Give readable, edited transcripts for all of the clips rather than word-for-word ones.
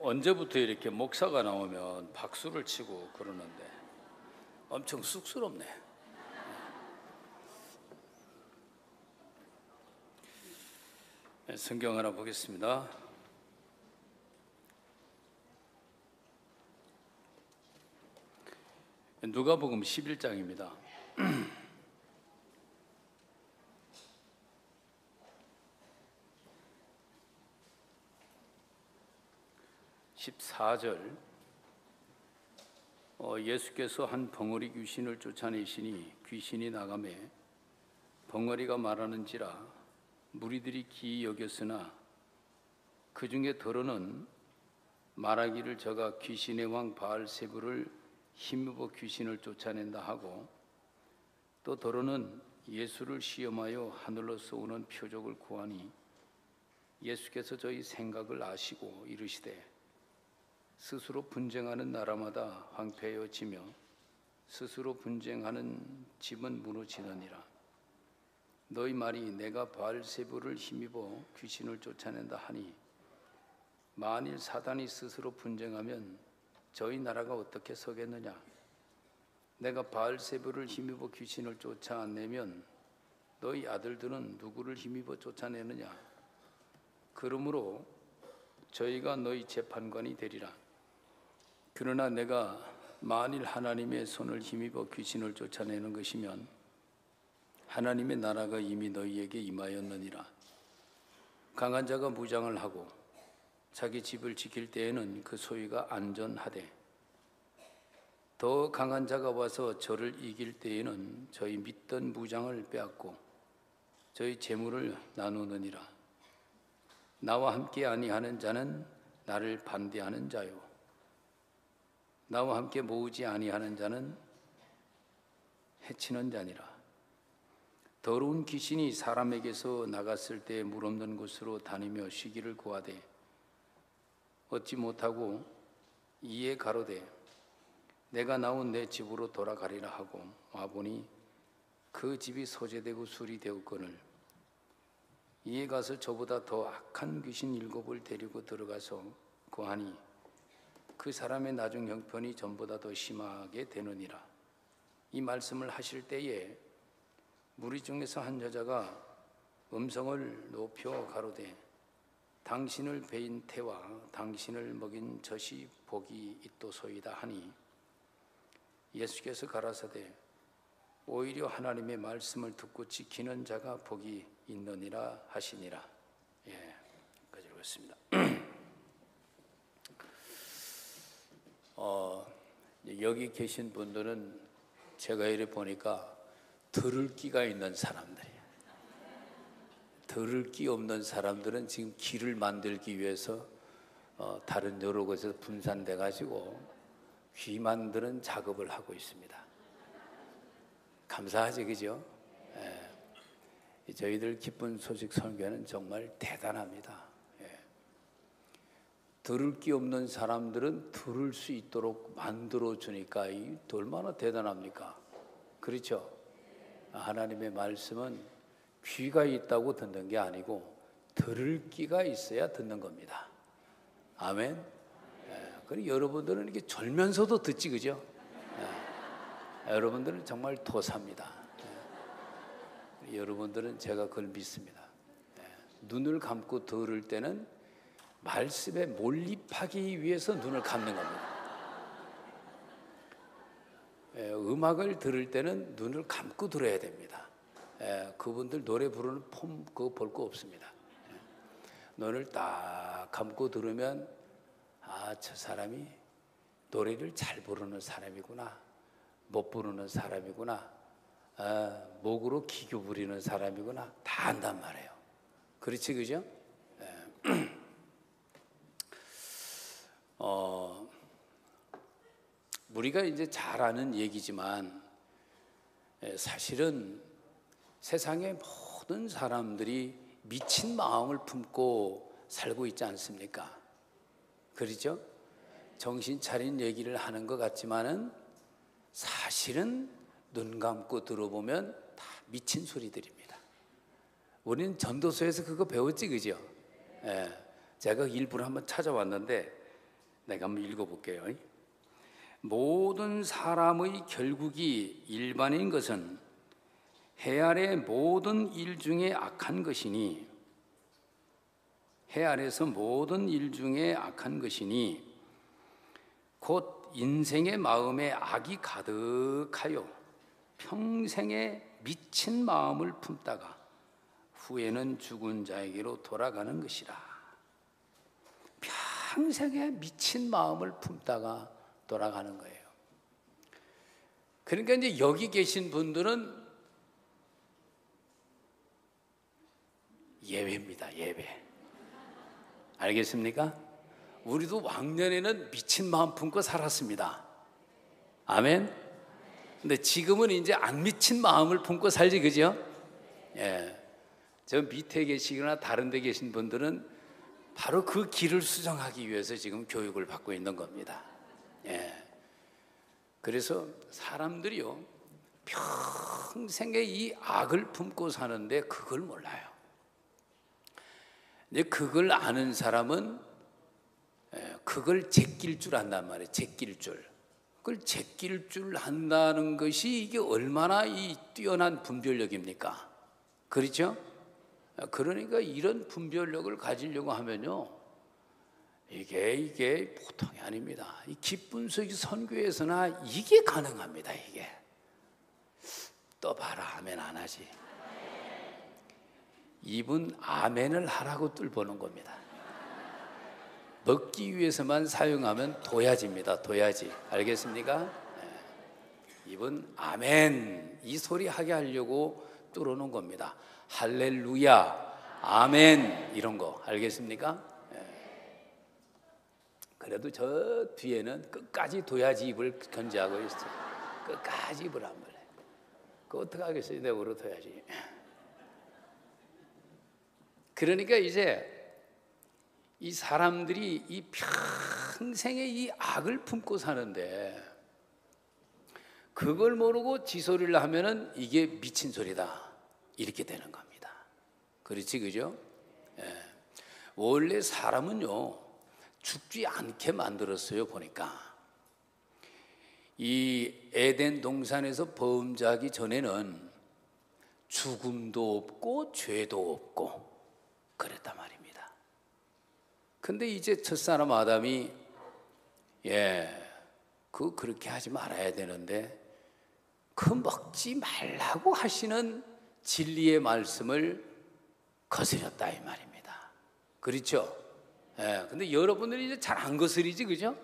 언제부터 이렇게 목사가 나오면 박수를 치고 그러는데 엄청 쑥스럽네. 성경 하나 보겠습니다. 누가복음 11장입니다. 14절. 예수께서 한 벙어리 귀신을 쫓아내시니 귀신이 나가매 벙어리가 말하는지라 무리들이 기이 여겼으나 그 중에 더러는 말하기를 저가 귀신의 왕 바알세불을 힘입어 귀신을 쫓아낸다 하고, 또 더러는 예수를 시험하여 하늘로 쏘는 표적을 구하니 예수께서 저희 생각을 아시고 이르시되 스스로 분쟁하는 나라마다 황폐해지며 스스로 분쟁하는 집은 무너지느니라. 너희 말이 내가 바알세불을 힘입어 귀신을 쫓아낸다 하니 만일 사단이 스스로 분쟁하면 저희 나라가 어떻게 서겠느냐. 내가 바알세불을 힘입어 귀신을 쫓아내면 너희 아들들은 누구를 힘입어 쫓아내느냐. 그러므로 저희가 너희 재판관이 되리라. 그러나 내가 만일 하나님의 손을 힘입어 귀신을 쫓아내는 것이면 하나님의 나라가 이미 너희에게 임하였느니라. 강한 자가 무장을 하고 자기 집을 지킬 때에는 그 소유가 안전하되 더 강한 자가 와서 저를 이길 때에는 저희 믿던 무장을 빼앗고 저희 재물을 나누느니라. 나와 함께 아니하는 자는 나를 반대하는 자요 나와 함께 모으지 아니하는 자는 해치는 자니라. 더러운 귀신이 사람에게서 나갔을 때 물 없는 곳으로 다니며 쉬기를 구하되 얻지 못하고 이에 가로되 내가 나온 내 집으로 돌아가리라 하고 와보니 그 집이 소재되고 술이 되었거늘 이에 가서 저보다 더 악한 귀신 7을 데리고 들어가서 구하니 그 사람의 나중 형편이 전보다 더 심하게 되느니라. 이 말씀을 하실 때에 무리 중에서 한 여자가 음성을 높여 가로되 당신을 베인 태와 당신을 먹인 젖이 복이 있도소이다 하니 예수께서 가라사대 오히려 하나님의 말씀을 듣고 지키는 자가 복이 있느니라 하시니라. 여기까지 읽었습니다. 여기 계신 분들은 제가 이래 보니까 들을 끼가 있는 사람들이에요. 들을 끼 없는 사람들은 지금 길을 만들기 위해서 다른 여러 곳에서 분산돼 가지고 귀 만드는 작업을 하고 있습니다. 감사하지, 그죠? 저희들 기쁜 소식 설교는 정말 대단합니다. 들을 끼 없는 사람들은 들을 수 있도록 만들어 주니까 이 얼마나 대단합니까? 그렇죠? 하나님의 말씀은 귀가 있다고 듣는 게 아니고 들을 끼가 있어야 듣는 겁니다. 아멘. 그리고 여러분들은 이렇게 졸면서도 듣지, 그죠? 여러분들은 정말 도사입니다. 여러분들은 제가 그걸 믿습니다. 눈을 감고 들을 때는 말씀에 몰입하기 위해서 눈을 감는 겁니다. 음악을 들을 때는 눈을 감고 들어야 됩니다. 그분들 노래 부르는 폼 그거 볼 거 없습니다. 눈을 딱 감고 들으면 저 사람이 노래를 잘 부르는 사람이구나, 못 부르는 사람이구나, 목으로 기교 부리는 사람이구나 다 안단 말이에요. 그렇지, 그죠? 우리가 이제 잘 아는 얘기지만 사실은 세상의 모든 사람들이 미친 마음을 품고 살고 있지 않습니까? 그렇죠? 정신 차린 얘기를 하는 것 같지만은 사실은 눈 감고 들어보면 다 미친 소리들입니다. 우리는 전도서에서 그거 배웠지, 그죠? 제가 일부러 한번 찾아왔는데 내가 한번 읽어볼게요. 모든 사람의 결국이 일반인 것은 해 아래 모든 일 중에 악한 것이니, 해 아래서 모든 일 중에 악한 것이니 곧 인생의 마음에 악이 가득하여 평생에 미친 마음을 품다가 후에는 죽은 자에게로 돌아가는 것이라. 평생에 미친 마음을 품다가 돌아가는 거예요. 그러니까 이제 여기 계신 분들은 예외입니다. 예외. 알겠습니까? 우리도 왕년에는 미친 마음 품고 살았습니다. 아멘. 근데 지금은 이제 안 미친 마음을 품고 살지, 그죠? 예. 저 밑에 계시거나 다른 데 계신 분들은 바로 그 길을 수정하기 위해서 지금 교육을 받고 있는 겁니다. 예. 그래서 사람들이요, 평생에 이 악을 품고 사는데 그걸 몰라요. 근데 그걸 아는 사람은 그걸 제낄 줄 안단 말이에요. 제낄 줄. 그걸 제낄 줄 한다는 것이 이게 얼마나 이 뛰어난 분별력입니까? 그렇죠? 그러니까 이런 분별력을 가지려고 하면요, 이게 보통이 아닙니다. 이 기쁨의 선교에서나 이게 가능합니다. 이게. 또 봐라, 아멘 안 하지. 입은 아멘을 하라고 뚫보는 겁니다. 먹기 위해서만 사용하면 도야지입니다. 도야지. 알겠습니까? 입은 아멘 이 소리 하게 하려고 뚫어놓은 겁니다. 할렐루야, 아멘 이런 거 알겠습니까? 그래도 저 뒤에는 끝까지 도야지 입을 견지하고 있어요. 끝까지 입을 안 벌래. 그거 어떻게 하겠어요? 내버려 둬야지. 그러니까 이제 이 사람들이 이 평생에 이 악을 품고 사는데 그걸 모르고 지소리를 하면은 이게 미친 소리다 이렇게 되는 겁니다. 그렇지, 그죠? 예. 원래 사람은요 죽지 않게 만들었어요. 보니까 이 에덴 동산에서 범죄하기 전에는 죽음도 없고 죄도 없고 그랬단 말입니다. 근데 이제 첫사람 아담이 그렇게 하지 말아야 되는데 그 먹지 말라고 하시는 진리의 말씀을 거스렸다 이 말입니다. 그렇죠? 근데 여러분들이 이제 잘 안 거스리지, 그죠?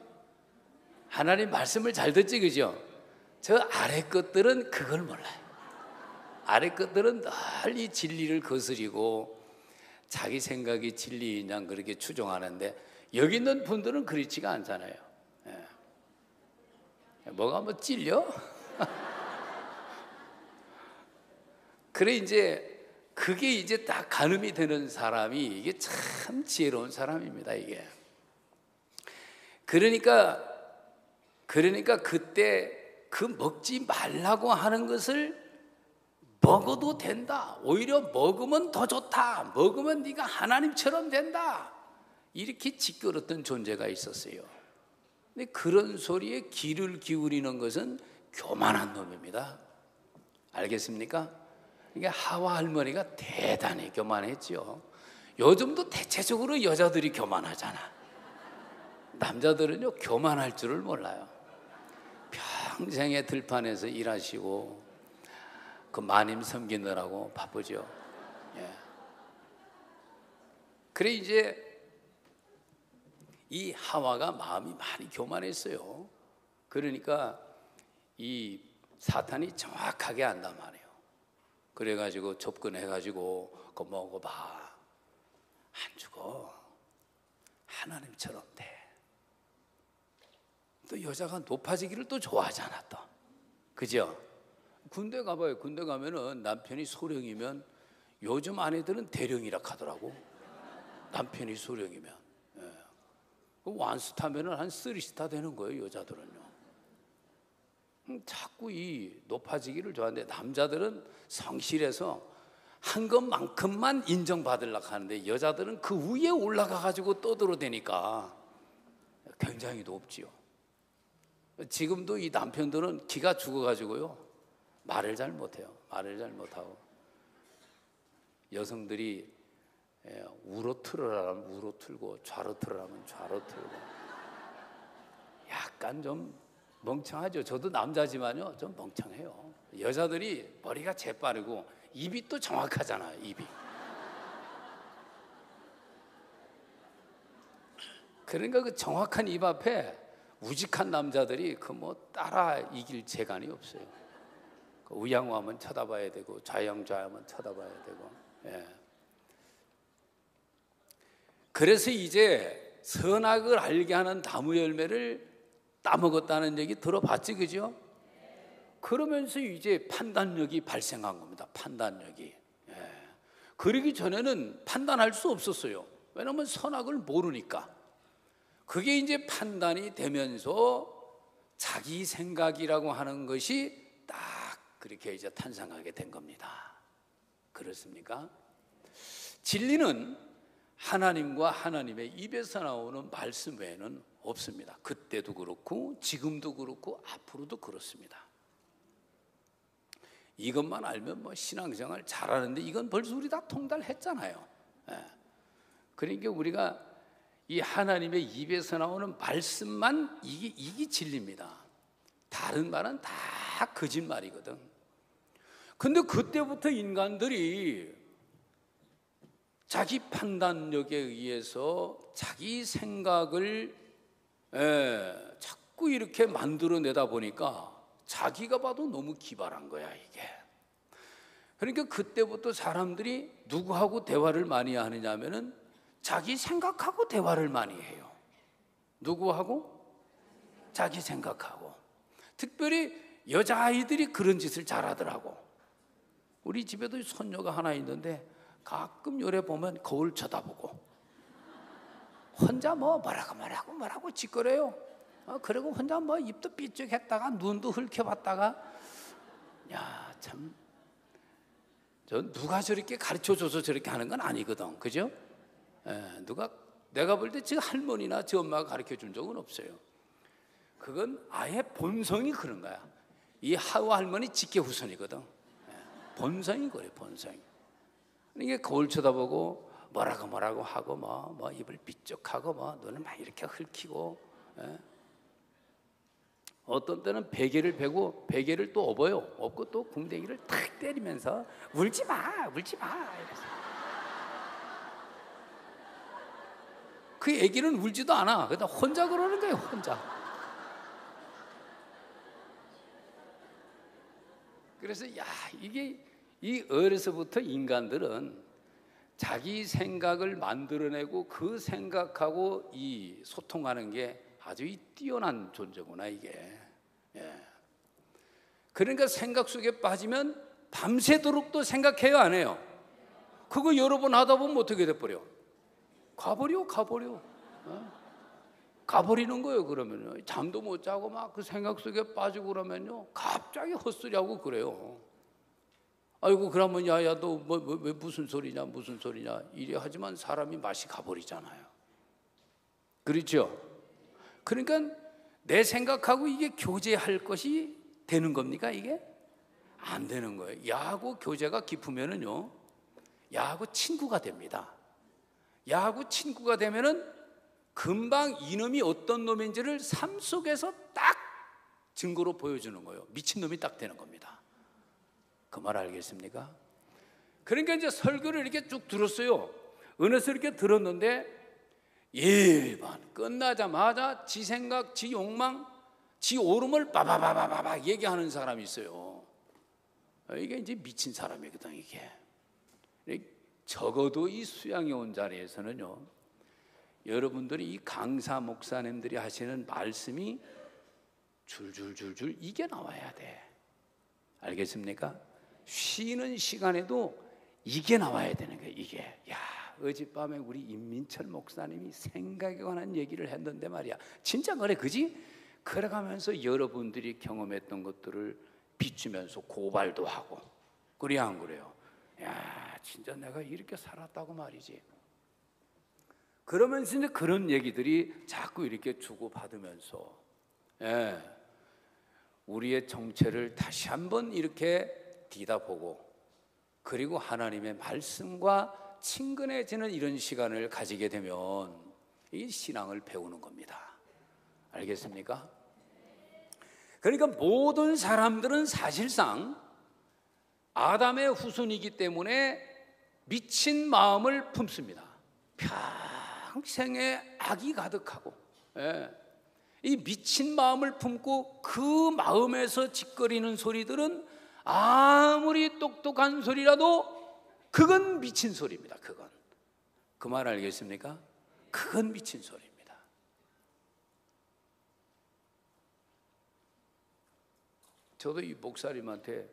하나님 말씀을 잘 듣지, 그죠? 저 아래 것들은 그걸 몰라요. 아래 것들은 늘 이 진리를 거스리고 자기 생각이 진리인 양 그렇게 추종하는데 여기 있는 분들은 그렇지가 않잖아요. 뭐가 뭐 찔려? 그래 이제 그게 이제 딱 가늠이 되는 사람이 이게 참 지혜로운 사람입니다. 이게 그러니까 그때 그 먹지 말라고 하는 것을 먹어도 된다. 오히려 먹으면 더 좋다. 먹으면 네가 하나님처럼 된다. 이렇게 짓거렸던 존재가 있었어요. 근데 그런 소리에 귀를 기울이는 것은 교만한 놈입니다. 알겠습니까? 이게 하와 할머니가 대단히 교만했죠. 요즘도 대체적으로 여자들이 교만하잖아. 남자들은요 교만할 줄을 몰라요. 평생에 들판에서 일하시고 그 마님 섬기느라고 바쁘죠. 그래 이제 이 하와가 마음이 많이 교만했어요. 그러니까 이 사탄이 정확하게 안단 말이에요. 그래가지고 접근해가지고 그거 먹어봐. 안 죽어. 하나님처럼 돼. 또 여자가 높아지기를 또 좋아하잖아 또. 그죠? 군대 가봐요. 군대 가면은 남편이 소령이면 요즘 아내들은 대령이라 하더라고. 남편이 소령이면. 완수타면은 한 3스타 되는 거예요. 여자들은요. 자꾸 이 높아지기를 좋아하는데 남자들은 성실해서 한 것만큼만 인정받으려고 하는데 여자들은 그 위에 올라가 가지고 떠들어대니까 굉장히 높지요. 지금도 이 남편들은 기가 죽어가지고요, 말을 잘 못해요. 말을 잘 못하고, 여성들이 우로 틀으라면 우로 틀고 좌로 틀으라면 좌로 틀고, 약간 좀 멍청하죠. 저도 남자지만요, 좀 멍청해요. 여자들이 머리가 재빠르고 입이 또 정확하잖아요. 입이. 그러니까 그 정확한 입 앞에 우직한 남자들이 그 뭐 따라 이길 재간이 없어요. 그 우양우하면 쳐다봐야 되고 좌양좌하면 쳐다봐야 되고. 예. 그래서 이제 선악을 알게 하는 나무 열매를 따먹었다는 얘기 들어봤지, 그죠? 그러면서 이제 판단력이 발생한 겁니다. 판단력이. 예. 그러기 전에는 판단할 수 없었어요. 왜냐하면 선악을 모르니까. 그게 이제 판단이 되면서 자기 생각이라고 하는 것이 딱 그렇게 이제 탄생하게 된 겁니다. 그렇습니까? 진리는 하나님과 하나님의 입에서 나오는 말씀 외에는 없습니다. 그때도 그렇고 지금도 그렇고 앞으로도 그렇습니다. 이것만 알면 뭐 신앙생활 잘하는데, 이건 벌써 우리 다 통달했잖아요. 예. 그러니까 우리가 이 하나님의 입에서 나오는 말씀만 이게 진리입니다. 다른 말은 다 거짓말이거든. 근데 그때부터 인간들이 자기 판단력에 의해서 자기 생각을 자꾸 이렇게 만들어내다 보니까 자기가 봐도 너무 기발한 거야, 이게. 그러니까 그때부터 사람들이 누구하고 대화를 많이 하느냐 하면은 자기 생각하고 대화를 많이 해요. 누구하고? 자기 생각하고. 특별히 여자아이들이 그런 짓을 잘하더라고. 우리 집에도 손녀가 하나 있는데 가끔 요래 보면 거울 쳐다보고 혼자 뭐라고 짓거려요. 그리고 혼자 뭐 입도 삐죽했다가 눈도 흘켜봤다가, 야, 참, 저 누가 저렇게 가르쳐줘서 저렇게 하는 건 아니거든, 그죠? 내가 볼 때 저 할머니나 저 엄마가 가르쳐 준 적은 없어요. 그건 아예 본성이 그런 거야. 이 하우 할머니 직계후손이거든. 본성이 그래, 본성이. 이게 거울 쳐다보고 뭐라고 하고 뭐 입을 삐쩍하고 뭐 눈을 막 이렇게 흘키고, 어떤 때는 베개를 베고 베개를 또 업어요. 업고 또 궁뎅이를 탁 때리면서 울지 마 이래서. 그 애기는 울지도 않아. 그냥 혼자 그러는 거예요, 혼자. 그래서 이게 이 어려서부터 인간들은 자기 생각을 만들어내고 그 생각하고 이 소통하는 게 아주 뛰어난 존재구나, 이게. 예. 그러니까 생각 속에 빠지면 밤새도록 또 생각해요, 안 해요? 그거 여러 번 하다 보면 어떻게 돼버려? 가버려. 가버리는 거예요. 그러면요, 잠도 못 자고 막 그 생각 속에 빠지고 그러면요, 갑자기 헛소리하고 그래요. 아이고, 그러면 야야 너 왜 무슨 소리냐 이래 하지만 사람이 맛이 가버리잖아요. 그렇죠? 그러니까 내 생각하고 이게 교제할 것이 되는 겁니까? 이게 안 되는 거예요. 야하고 교제가 깊으면은요, 야하고 친구가 됩니다. 야하고 친구가 되면은 금방 이놈이 어떤 놈인지를 삶 속에서 딱 증거로 보여주는 거예요. 미친놈이 딱 되는 겁니다. 그 말 알겠습니까? 그러니까 이제 설교를 이렇게 쭉 들었어요. 은혜서 이렇게 들었는데 1번 끝나자마자 지 생각, 지 욕망, 지 오름을 바바바바바 얘기하는 사람이 있어요. 이게 이제 미친 사람이거든, 이게. 적어도 이 수양에 온 자리에서는요, 여러분들이 이 강사 목사님들이 하시는 말씀이 줄줄줄줄 이게 나와야 돼. 알겠습니까? 쉬는 시간에도 이게 나와야 되는 거예요, 이게. 야, 어젯밤에 우리 임민철 목사님이 생각에 관한 얘기를 했는데 말이야. 진짜 그래, 그지? 그래가면서 여러분들이 경험했던 것들을 비추면서 고발도 하고. 그래야 안 그래요? 야, 진짜 내가 이렇게 살았다고 말이지. 그러면서 이제 그런 얘기들이 자꾸 이렇게 주고받으면서 우리의 정체를 다시 한번 이렇게 뒤다보고, 그리고 하나님의 말씀과 친근해지는 이런 시간을 가지게 되면 이 신앙을 배우는 겁니다. 알겠습니까? 그러니까 모든 사람들은 사실상 아담의 후손이기 때문에 미친 마음을 품습니다. 평생에 악이 가득하고, 이 미친 마음을 품고 그 마음에서 짓거리는 소리들은 아무리 똑똑한 소리라도 그건 미친 소리입니다. 그건. 그 말 알겠습니까? 그건 미친 소리입니다. 저도 이 목사님한테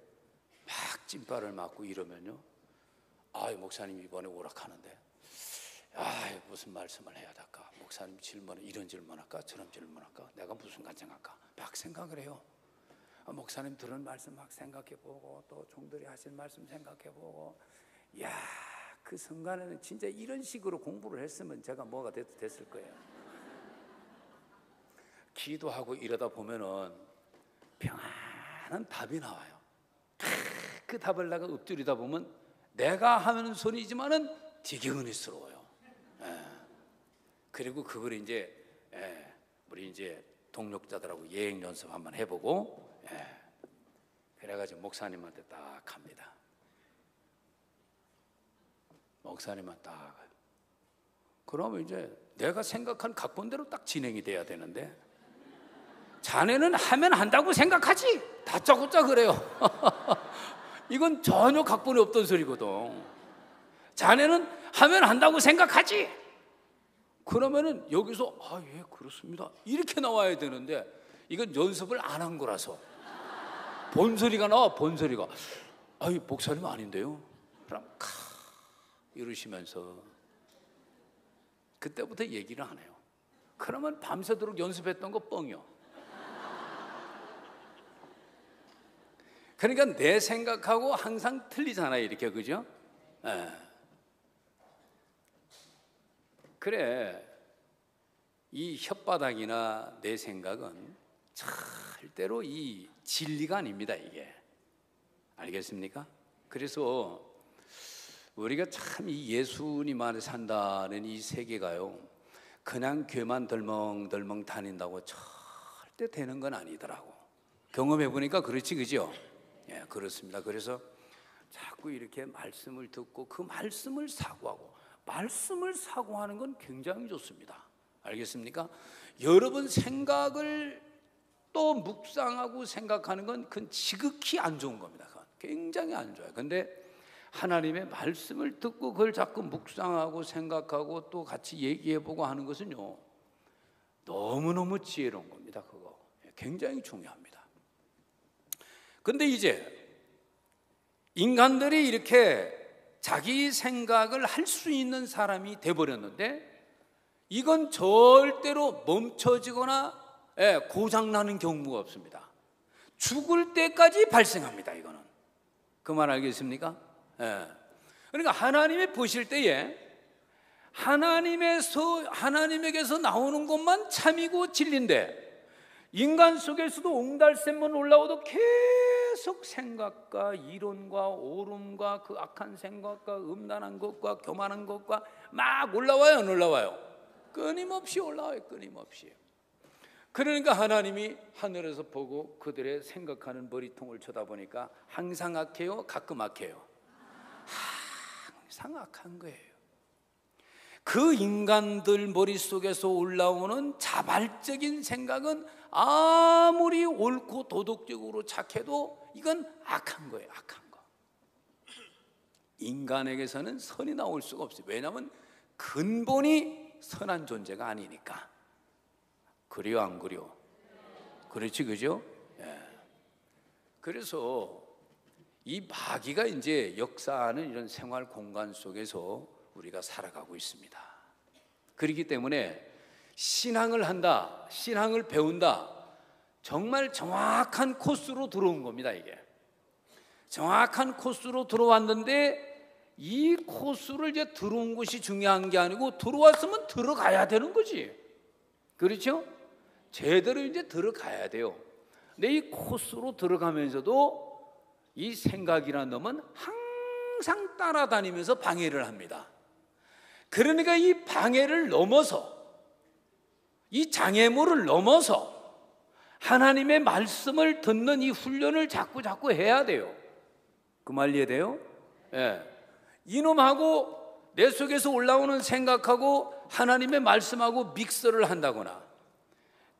막 찐빠를 맞고 이러면요, 목사님 이번에 오락하는데 무슨 말씀을 해야 될까? 목사님 질문을 이런 질문할까? 저런 질문할까? 내가 무슨 간증할까? 막 생각을 해요. 목사님 들은 말씀 막 생각해보고, 또 종들이 하신 말씀 생각해보고, 그 순간에는 진짜 이런 식으로 공부를 했으면 제가 뭐가 됐을 거예요. 기도하고 이러다 보면은 평안한 답이 나와요. 그 답을 내가 읊조리다 보면 내가 하는 소리지만은 되게 은혜스러워요. 그리고 그걸 이제 우리 이제 동력자들하고 예행 연습 한번 해보고, 그래가지고 목사님한테 딱 합니다. 목사님한테 딱. 그러면 이제 내가 생각한 각본대로 딱 진행이 돼야 되는데, 자네는 하면 한다고 생각하지? 다짜고짜 그래요. 이건 전혀 각본이 없던 소리거든. 자네는 하면 한다고 생각하지? 그러면은 여기서 예, 그렇습니다, 이렇게 나와야 되는데, 이건 연습을 안 한 거라서 본소리가 나와. 본소리가 목사님 아닌데요? 그럼 이러시면서 그때부터 얘기를 안 해요. 그러면 밤새도록 연습했던 거 뻥이요. 그러니까 내 생각하고 항상 틀리잖아요, 이렇게. 그죠? 그래, 이 혓바닥이나 내 생각은 절대로 이 진리가 아닙니다, 이게. 알겠습니까? 그래서 우리가 참 이 예수님 안에 산다는 이 세계가요, 그냥 교회만 덜멍덜멍 다닌다고 절대 되는 건 아니더라고. 경험해 보니까 그렇지, 그죠? 그렇습니다. 그래서 자꾸 이렇게 말씀을 듣고 그 말씀을 사고하고, 말씀을 사고하는 건 굉장히 좋습니다. 알겠습니까? 여러분 생각을 또 묵상하고 생각하는 건 그건 지극히 안 좋은 겁니다. 그건 굉장히 안 좋아요. 근데 하나님의 말씀을 듣고 그걸 자꾸 묵상하고 생각하고 또 같이 얘기해보고 하는 것은요, 너무너무 지혜로운 겁니다. 그거 굉장히 중요합니다. 근데 이제 인간들이 이렇게 자기 생각을 할 수 있는 사람이 돼버렸는데, 이건 절대로 멈춰지거나 고장나는 경우가 없습니다. 죽을 때까지 발생합니다. 이거는. 그 말 알겠습니까? 그러니까 하나님이 보실 때에 하나님에게서 나오는 것만 참이고 진리인데, 인간 속에서도 옹달샘만 올라오도 계속 생각과 이론과 오름과 그 악한 생각과 음란한 것과 교만한 것과 막 올라와요, 안 올라와요? 끊임없이 올라와요, 끊임없이. 그러니까 하나님이 하늘에서 보고 그들의 생각하는 머리통을 쳐다보니까 항상 악해요, 가끔 악해요? 항상 악한 거예요. 그 인간들 머릿속에서 올라오는 자발적인 생각은 아무리 옳고 도덕적으로 착해도 이건 악한 거예요, 악한 거. 인간에게서는 선이 나올 수가 없어요. 왜냐하면 근본이 선한 존재가 아니니까. 그래요, 안 그래요? 그렇지, 그죠? 그래서 이 마귀가 이제 역사하는 이런 생활 공간 속에서 우리가 살아가고 있습니다. 그렇기 때문에 신앙을 한다, 신앙을 배운다, 정말 정확한 코스로 들어온 겁니다. 이게 정확한 코스로 들어왔는데, 이 코스를 이제 들어온 것이 중요한 게 아니고 들어왔으면 들어가야 되는 거지. 그렇죠? 제대로 이제 들어가야 돼요. 근데 이 코스로 들어가면서도 이 생각이라는 놈은 항상 따라다니면서 방해를 합니다. 그러니까 이 방해를 넘어서, 이 장애물을 넘어서 하나님의 말씀을 듣는 이 훈련을 자꾸 해야 돼요. 그 말 이해돼요? 예. 이놈하고 내 속에서 올라오는 생각하고 하나님의 말씀하고 믹서를 한다거나,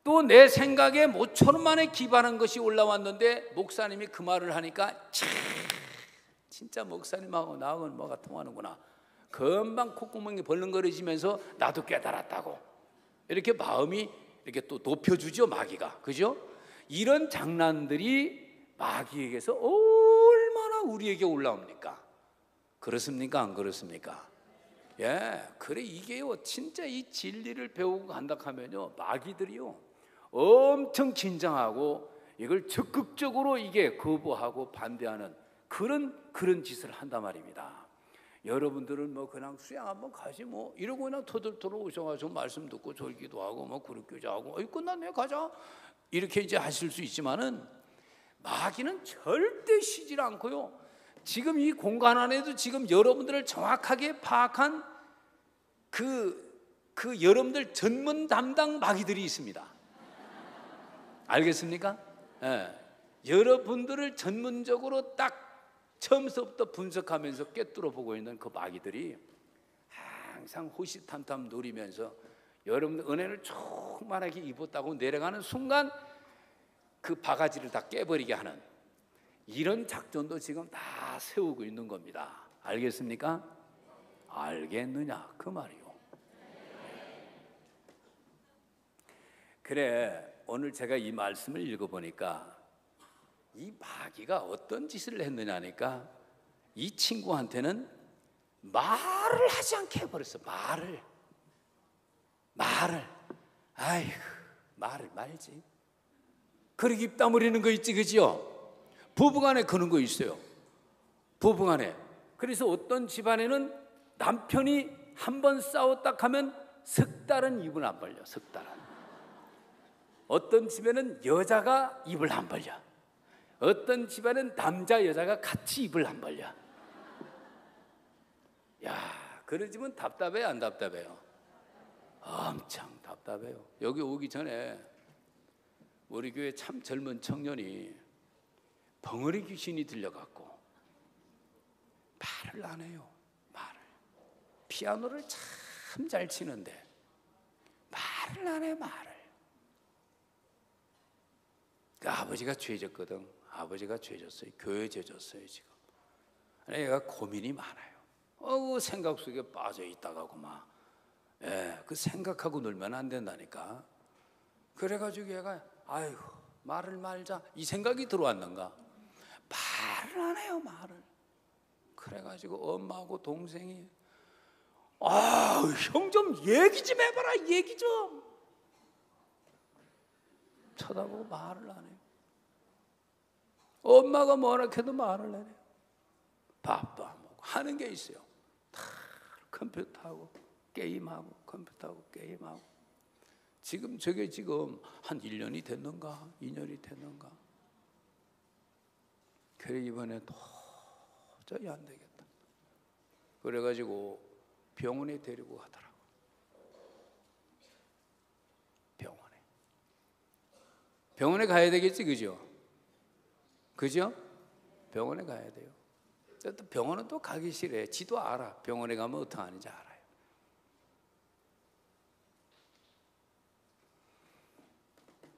또 내 생각에 모처럼 만에 기반한 것이 올라왔는데 목사님이 그 말을 하니까 진짜 목사님하고 나하고는 뭐가 통하는구나, 금방 콧구멍이 벌렁거려지면서 나도 깨달았다고 이렇게 마음이 이렇게 또 높여주죠, 마귀가. 그죠? 이런 장난들이 마귀에게서 얼마나 우리에게 올라옵니까? 그렇습니까? 안 그렇습니까? 예, 그래 이게요, 진짜 이 진리를 배우고 간다 하면요, 마귀들이요 엄청 긴장하고 이걸 적극적으로 이게 거부하고 반대하는 그런 짓을 한단 말입니다. 여러분들은 뭐 그냥 수양 한번 가지 뭐 이러고 그냥 터들터들 오셔가지고 말씀 듣고 졸기도 하고 뭐 그렇게 하고 끝났네 가자 이렇게 이제 하실 수 있지만은, 마귀는 절대 쉬질 않고요, 지금 이 공간 안에도 지금 여러분들을 정확하게 파악한 그 여러분들 전문 담당 마귀들이 있습니다. 알겠습니까? 예. 여러분들을 전문적으로 딱 처음부터 분석하면서 꿰뚫어 보고 있는 그 마귀들이 항상 호시탐탐 노리면서 여러분들 은혜를 충만하게 입었다고 내려가는 순간 그 바가지를 다 깨버리게 하는 이런 작전도 지금 다 세우고 있는 겁니다. 알겠습니까? 알겠느냐 그 말이요. 그래, 오늘 제가 이 말씀을 읽어보니까 이 마귀가 어떤 짓을 했느냐니까, 이 친구한테는 말을 하지 않게 해버렸어. 말을 아이고 말을 말지. 그렇게 입 다물리는 거 있지, 그지요? 부부간에 그런 거 있어요. 부부간에. 그래서 어떤 집안에는 남편이 한번 싸웠다 하면 석 달은 입을 안 벌려. 석 달은. 어떤 집에는 여자가 입을 안 벌려. 어떤 집안은 남자 여자가 같이 입을 안 벌려. 야, 그런 집은 답답해 안 답답해요? 엄청 답답해요. 여기 오기 전에 우리 교회 참 젊은 청년이 벙어리 귀신이 들려갖고 말을 안 해요. 말을. 피아노를 참 잘 치는데 말을 안 해. 말을. 그 아버지가 죄졌거든. 아버지가 죄졌어요. 교회 죄졌어요 지금. 얘가 고민이 많아요. 그 생각 속에 빠져 있다가고 막, 그 생각하고 놀면 안 된다니까. 그래가지고 얘가 아이고 말을 말자 이 생각이 들어왔는가. 말을 안 해요. 말을. 그래가지고 엄마하고 동생이 형 좀 얘기 좀 해봐라. 얘기 좀. 쳐다보고 말을 안 해요. 엄마가 뭐라 해도 말을 안 해요. 밥도 안 먹고 하는 게 있어요. 다 컴퓨터하고 게임하고 컴퓨터하고 게임하고. 지금 저게 지금 한 1년이 됐는가 2년이 됐는가. 그래 이번에 도저히 안 되겠다. 그래가지고 병원에 데리고 가더라고. 병원에 가야 되겠지, 그죠? 그죠? 병원에 가야 돼요. 또 병원은 또 가기 싫어해. 지도 알아. 병원에 가면 어떻게 하는지 알아요.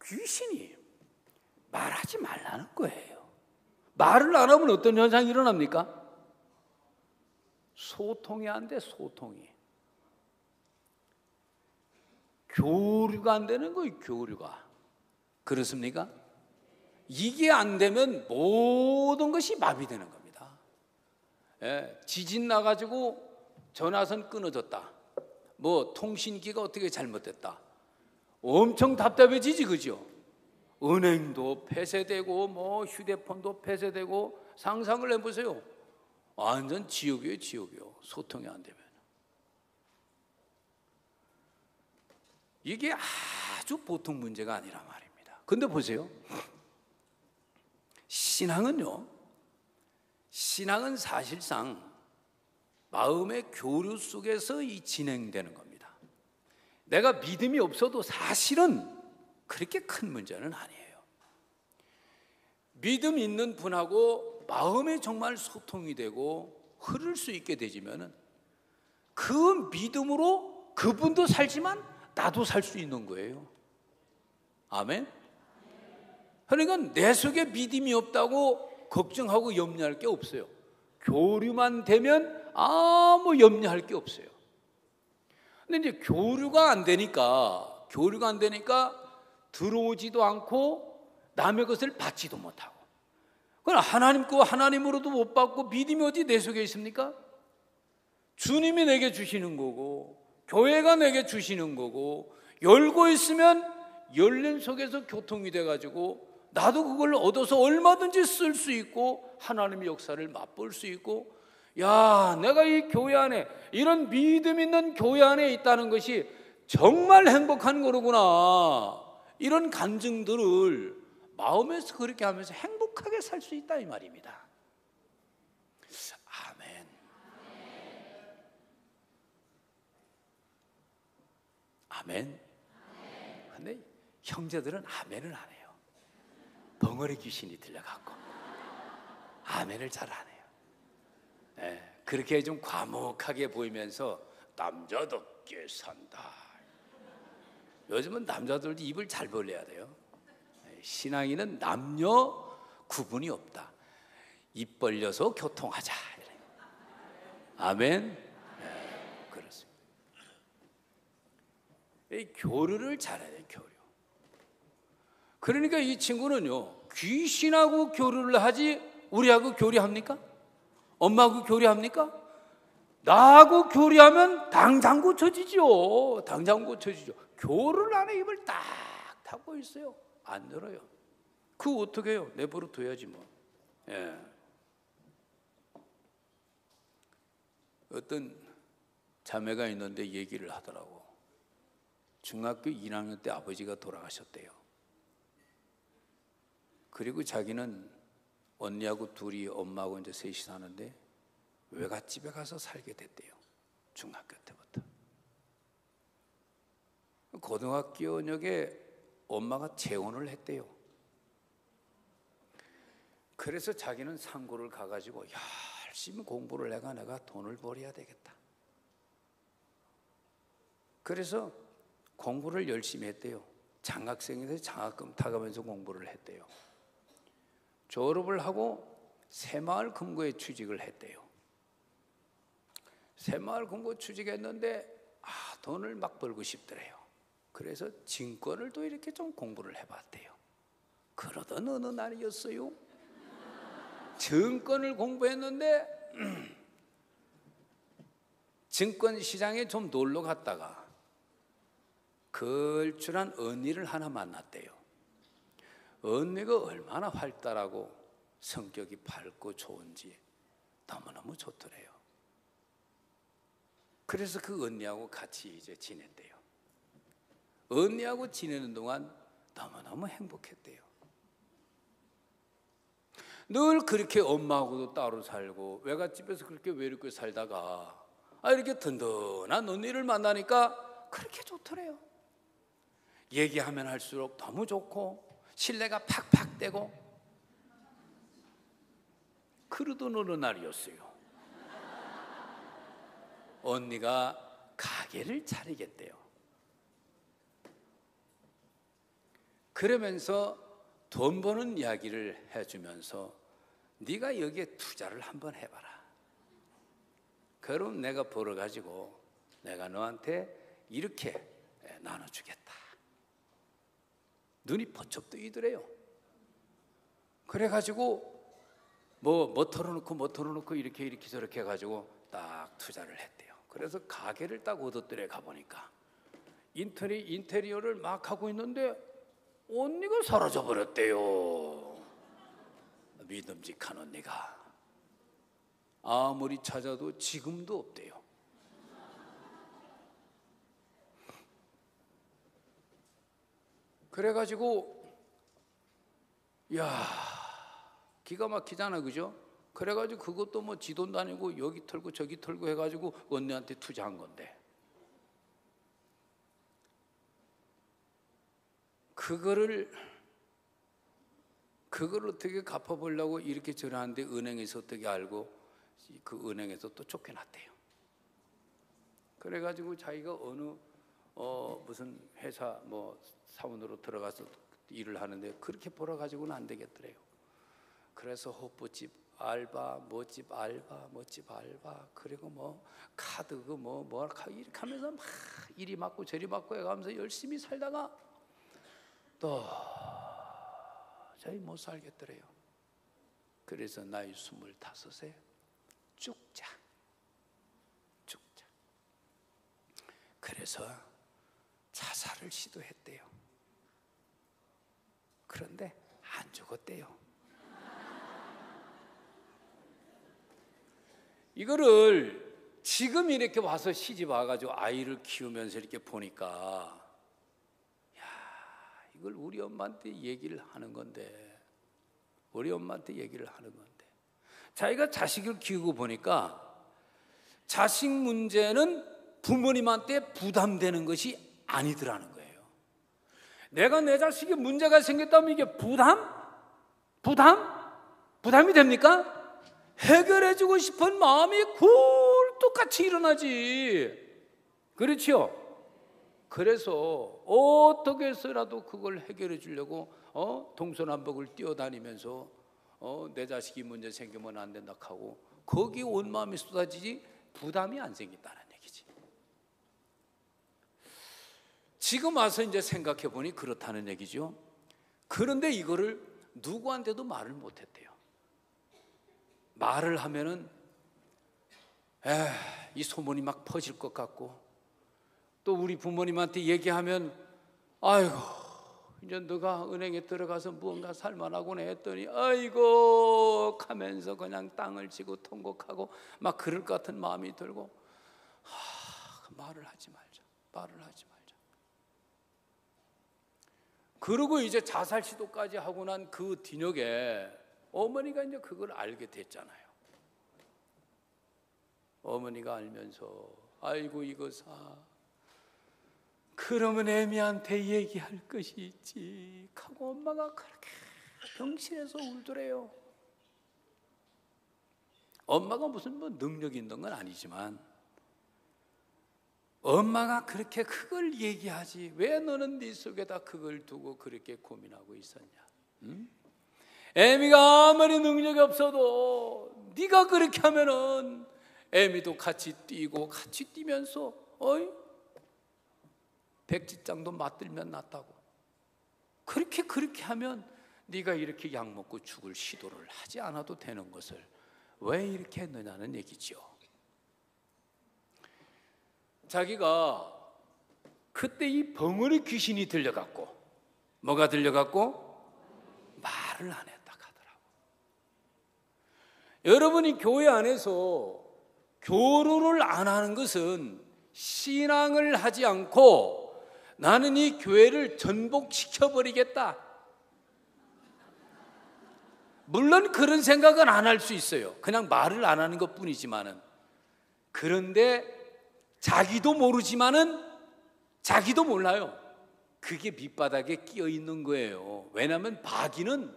귀신이 말하지 말라는 거예요. 말을 안 하면 어떤 현상이 일어납니까? 소통이 안 돼. 소통이. 교류가 안 되는 거예요. 교류가. 그렇습니까? 이게 안 되면 모든 것이 마비되는 겁니다. 지진 나가지고 전화선 끊어졌다. 뭐 통신기가 어떻게 잘못됐다. 엄청 답답해지지, 그죠? 은행도 폐쇄되고 뭐 휴대폰도 폐쇄되고. 상상을 해보세요. 완전 지옥이에요, 지옥이요. 소통이 안 되면. 이게 아주 보통 문제가 아니란 말입니다. 근데 보세요. 신앙은요, 신앙은 사실상 마음의 교류 속에서 이 진행되는 겁니다. 내가 믿음이 없어도 사실은 그렇게 큰 문제는 아니에요. 믿음 있는 분하고 마음에 정말 소통이 되고 흐를 수 있게 되지면은 그 믿음으로 그분도 살지만 나도 살 수 있는 거예요. 아멘. 그러니까 내 속에 믿음이 없다고 걱정하고 염려할 게 없어요. 교류만 되면 아무 염려할 게 없어요. 근데 이제 교류가 안 되니까 들어오지도 않고 남의 것을 받지도 못하고, 그건 하나님 거 하나님으로도 못 받고 믿음이 어디 내 속에 있습니까? 주님이 내게 주시는 거고 교회가 내게 주시는 거고, 열고 있으면 열린 속에서 교통이 돼가지고 나도 그걸 얻어서 얼마든지 쓸 수 있고 하나님의 역사를 맛볼 수 있고, 야, 내가 이 교회 안에, 이런 믿음 있는 교회 안에 있다는 것이 정말 행복한 거로구나, 이런 간증들을 마음에서 그렇게 하면서 행복하게 살 수 있다 이 말입니다. 아멘. 아멘. 근데 형제들은 아멘을 안 해요. 벙어리 귀신이 들려갖고 아멘을 잘 안 해요. 네, 그렇게 좀 과묵하게 보이면서 남자답게 산다. 요즘은 남자들도 입을 잘 벌려야 돼요. 신앙인은 남녀 구분이 없다. 입 벌려서 교통하자. 아멘. 네, 그렇습니다. 이 교류를 잘해야 돼요. 교류. 그러니까 이 친구는요, 귀신하고 교류를 하지 우리하고 교류합니까? 엄마하고 교류합니까? 나하고 교류하면 당장 고쳐지죠. 당장 고쳐지죠. 교류를 안 해. 입을 딱 닫고 있어요. 안 열어요. 그거 어떻게 해요? 내버려 둬야지 뭐. 예. 어떤 자매가 있는데 얘기를 하더라고. 중학교 1학년 때 아버지가 돌아가셨대요. 그리고 자기는 언니하고 둘이 엄마하고 이제 셋이 사는데 외갓집에 가서 살게 됐대요. 중학교 때부터. 고등학교역에 엄마가 재혼을 했대요. 그래서 자기는 상고를 가가지고 열심히 공부를 해가 내가 돈을 벌어야 되겠다. 그래서 공부를 열심히 했대요. 장학생인데 장학금 타가면서 공부를 했대요. 졸업을 하고 새마을 금고에 취직을 했대요. 새마을 금고 취직했는데 돈을 막 벌고 싶더래요. 그래서 증권을 또 이렇게 좀 공부를 해봤대요. 그러던 어느 날이었어요. 증권을 공부했는데 증권 시장에 좀 놀러 갔다가 걸출한 언니를 하나 만났대요. 언니가 얼마나 활달하고 성격이 밝고 좋은지 너무너무 좋더래요. 그래서 그 언니하고 같이 이제 지냈대요. 언니하고 지내는 동안 너무너무 행복했대요. 늘 그렇게 엄마하고도 따로 살고 외갓집에서 그렇게 외롭게 살다가 이렇게 든든한 언니를 만나니까 그렇게 좋더래요. 얘기하면 할수록 너무 좋고 신뢰가 팍팍 되고. 그러던 어느 날이었어요. 언니가 가게를 차리겠대요. 그러면서 돈 버는 이야기를 해주면서 네가 여기에 투자를 한번 해봐라. 그럼 내가 벌어가지고 내가 너한테 이렇게 나눠주겠다. 눈이 번쩍 뜨이더래요. 그래가지고 뭐 털어놓고 이렇게 저렇게 해가지고 딱 투자를 했대요. 그래서 가게를 딱 얻었더래. 가보니까 인테리어를 막 하고 있는데 언니가 사라져 버렸대요. 믿음직한 언니가. 아무리 찾아도 지금도 없대요. 그래가지고 야, 기가 막히잖아, 그죠? 그래가지고 그것도 뭐 지 돈도 아니고 여기 털고 저기 털고 해가지고 언니한테 투자한 건데, 그거를 어떻게 갚아보려고 이렇게 저러는데 은행에서 어떻게 알고 그 은행에서 또 쫓겨났대요. 그래가지고 자기가 어느 무슨 회사 뭐 사원으로 들어가서 일을 하는데 그렇게 벌어가지고는 안 되겠더래요. 그래서 호프집 알바, 뭐집 알바, 뭐집 알바, 그리고 뭐 카드 뭐 이렇게 하면서 막 이리 맞고 저리 맞고 해가면서 열심히 살다가 또 저희 못 살겠더래요. 그래서 나이 25에 죽자. 그래서 자살을 시도했대요. 그런데 안 죽었대요. 이거를 지금 이렇게 와서 시집 와가지고 아이를 키우면서 이렇게 보니까, 야, 이걸 우리 엄마한테 얘기를 하는 건데, 자기가 자식을 키우고 보니까 자식 문제는 부모님한테 부담되는 것이 아니더라는 거예요. 내가 내 자식에 문제가 생겼다면 이게 부담이 됩니까? 해결해주고 싶은 마음이 굴뚝같이 일어나지. 그렇죠? 그래서 어떻게 해서라도 그걸 해결해 주려고 동서남북을 뛰어다니면서 내 자식이 문제 생기면 안 된다 하고 거기에 온 마음이 쏟아지지 부담이 안 생긴다는 얘기지. 지금 와서 이제 생각해 보니 그렇다는 얘기죠. 그런데 이거를 누구한테도 말을 못했대요. 말을 하면은 이 소문이 막 퍼질 것 같고, 또 우리 부모님한테 얘기하면 아이고 이제 너가 은행에 들어가서 무언가 살만하구나 했더니 아이고 하면서 그냥 땅을 치고 통곡하고 막 그럴 것 같은 마음이 들고, 말을 하지 말자. 그러고 이제 자살 시도까지 하고 난 그 뒤녁에 어머니가 이제 그걸 알게 됐잖아요. 어머니가 알면서 아이고 이거사, 그러면 애미한테 얘기할 것이 있지 하고 엄마가 그렇게 병실에서 울더래요. 엄마가 무슨 뭐 능력이 있는 건 아니지만 엄마가 그렇게 그걸 얘기하지 왜 너는 네 속에다 그걸 두고 그렇게 고민하고 있었냐? 응? 애미가 아무리 능력이 없어도 네가 그렇게 하면은 애미도 같이 뛰고 같이 뛰면서 백지장도 맞들면 낫다고. 그렇게 하면 네가 이렇게 약 먹고 죽을 시도를 하지 않아도 되는 것을 왜 이렇게 했느냐는 얘기죠. 자기가 그때 이 벙어리 귀신이 들려갖고, 뭐가 들려갖고 말을 안 했다 하더라고. 여러분이 교회 안에서 교류를 안 하는 것은 신앙을 하지 않고 나는 이 교회를 전복시켜버리겠다, 물론 그런 생각은 안 할 수 있어요. 그냥 말을 안 하는 것 뿐이지만은. 그런데 자기도 모르지만은 자기도 몰라요. 그게 밑바닥에 끼어 있는 거예요. 왜냐하면 마귀는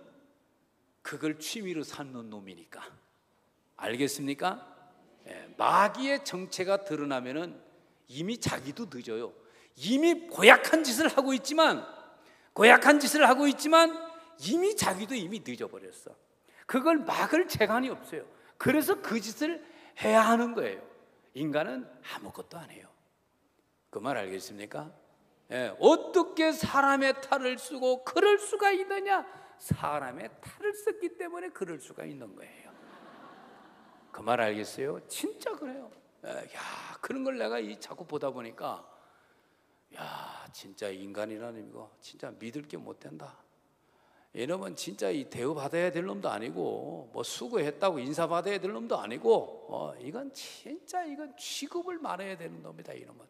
그걸 취미로 삼는 놈이니까. 알겠습니까? 마귀의 정체가 드러나면은 이미 자기도 늦어요. 이미 고약한 짓을 하고 있지만 이미 자기도 이미 늦어버렸어. 그걸 막을 재간이 없어요. 그래서 그 짓을 해야 하는 거예요. 인간은 아무것도 안 해요. 그 말 알겠습니까? 어떻게 사람의 탈을 쓰고 그럴 수가 있느냐? 사람의 탈을 썼기 때문에 그럴 수가 있는 거예요. 그 말 알겠어요? 진짜 그래요. 그런 걸 내가 자꾸 보다 보니까 진짜 인간이라는 거 진짜 믿을 게 못 된다. 이놈은 진짜 이 대우받아야 될 놈도 아니고 뭐 수고했다고 인사받아야 될 놈도 아니고 이건 진짜 이건 취급을 말해야 되는 놈이다. 이놈은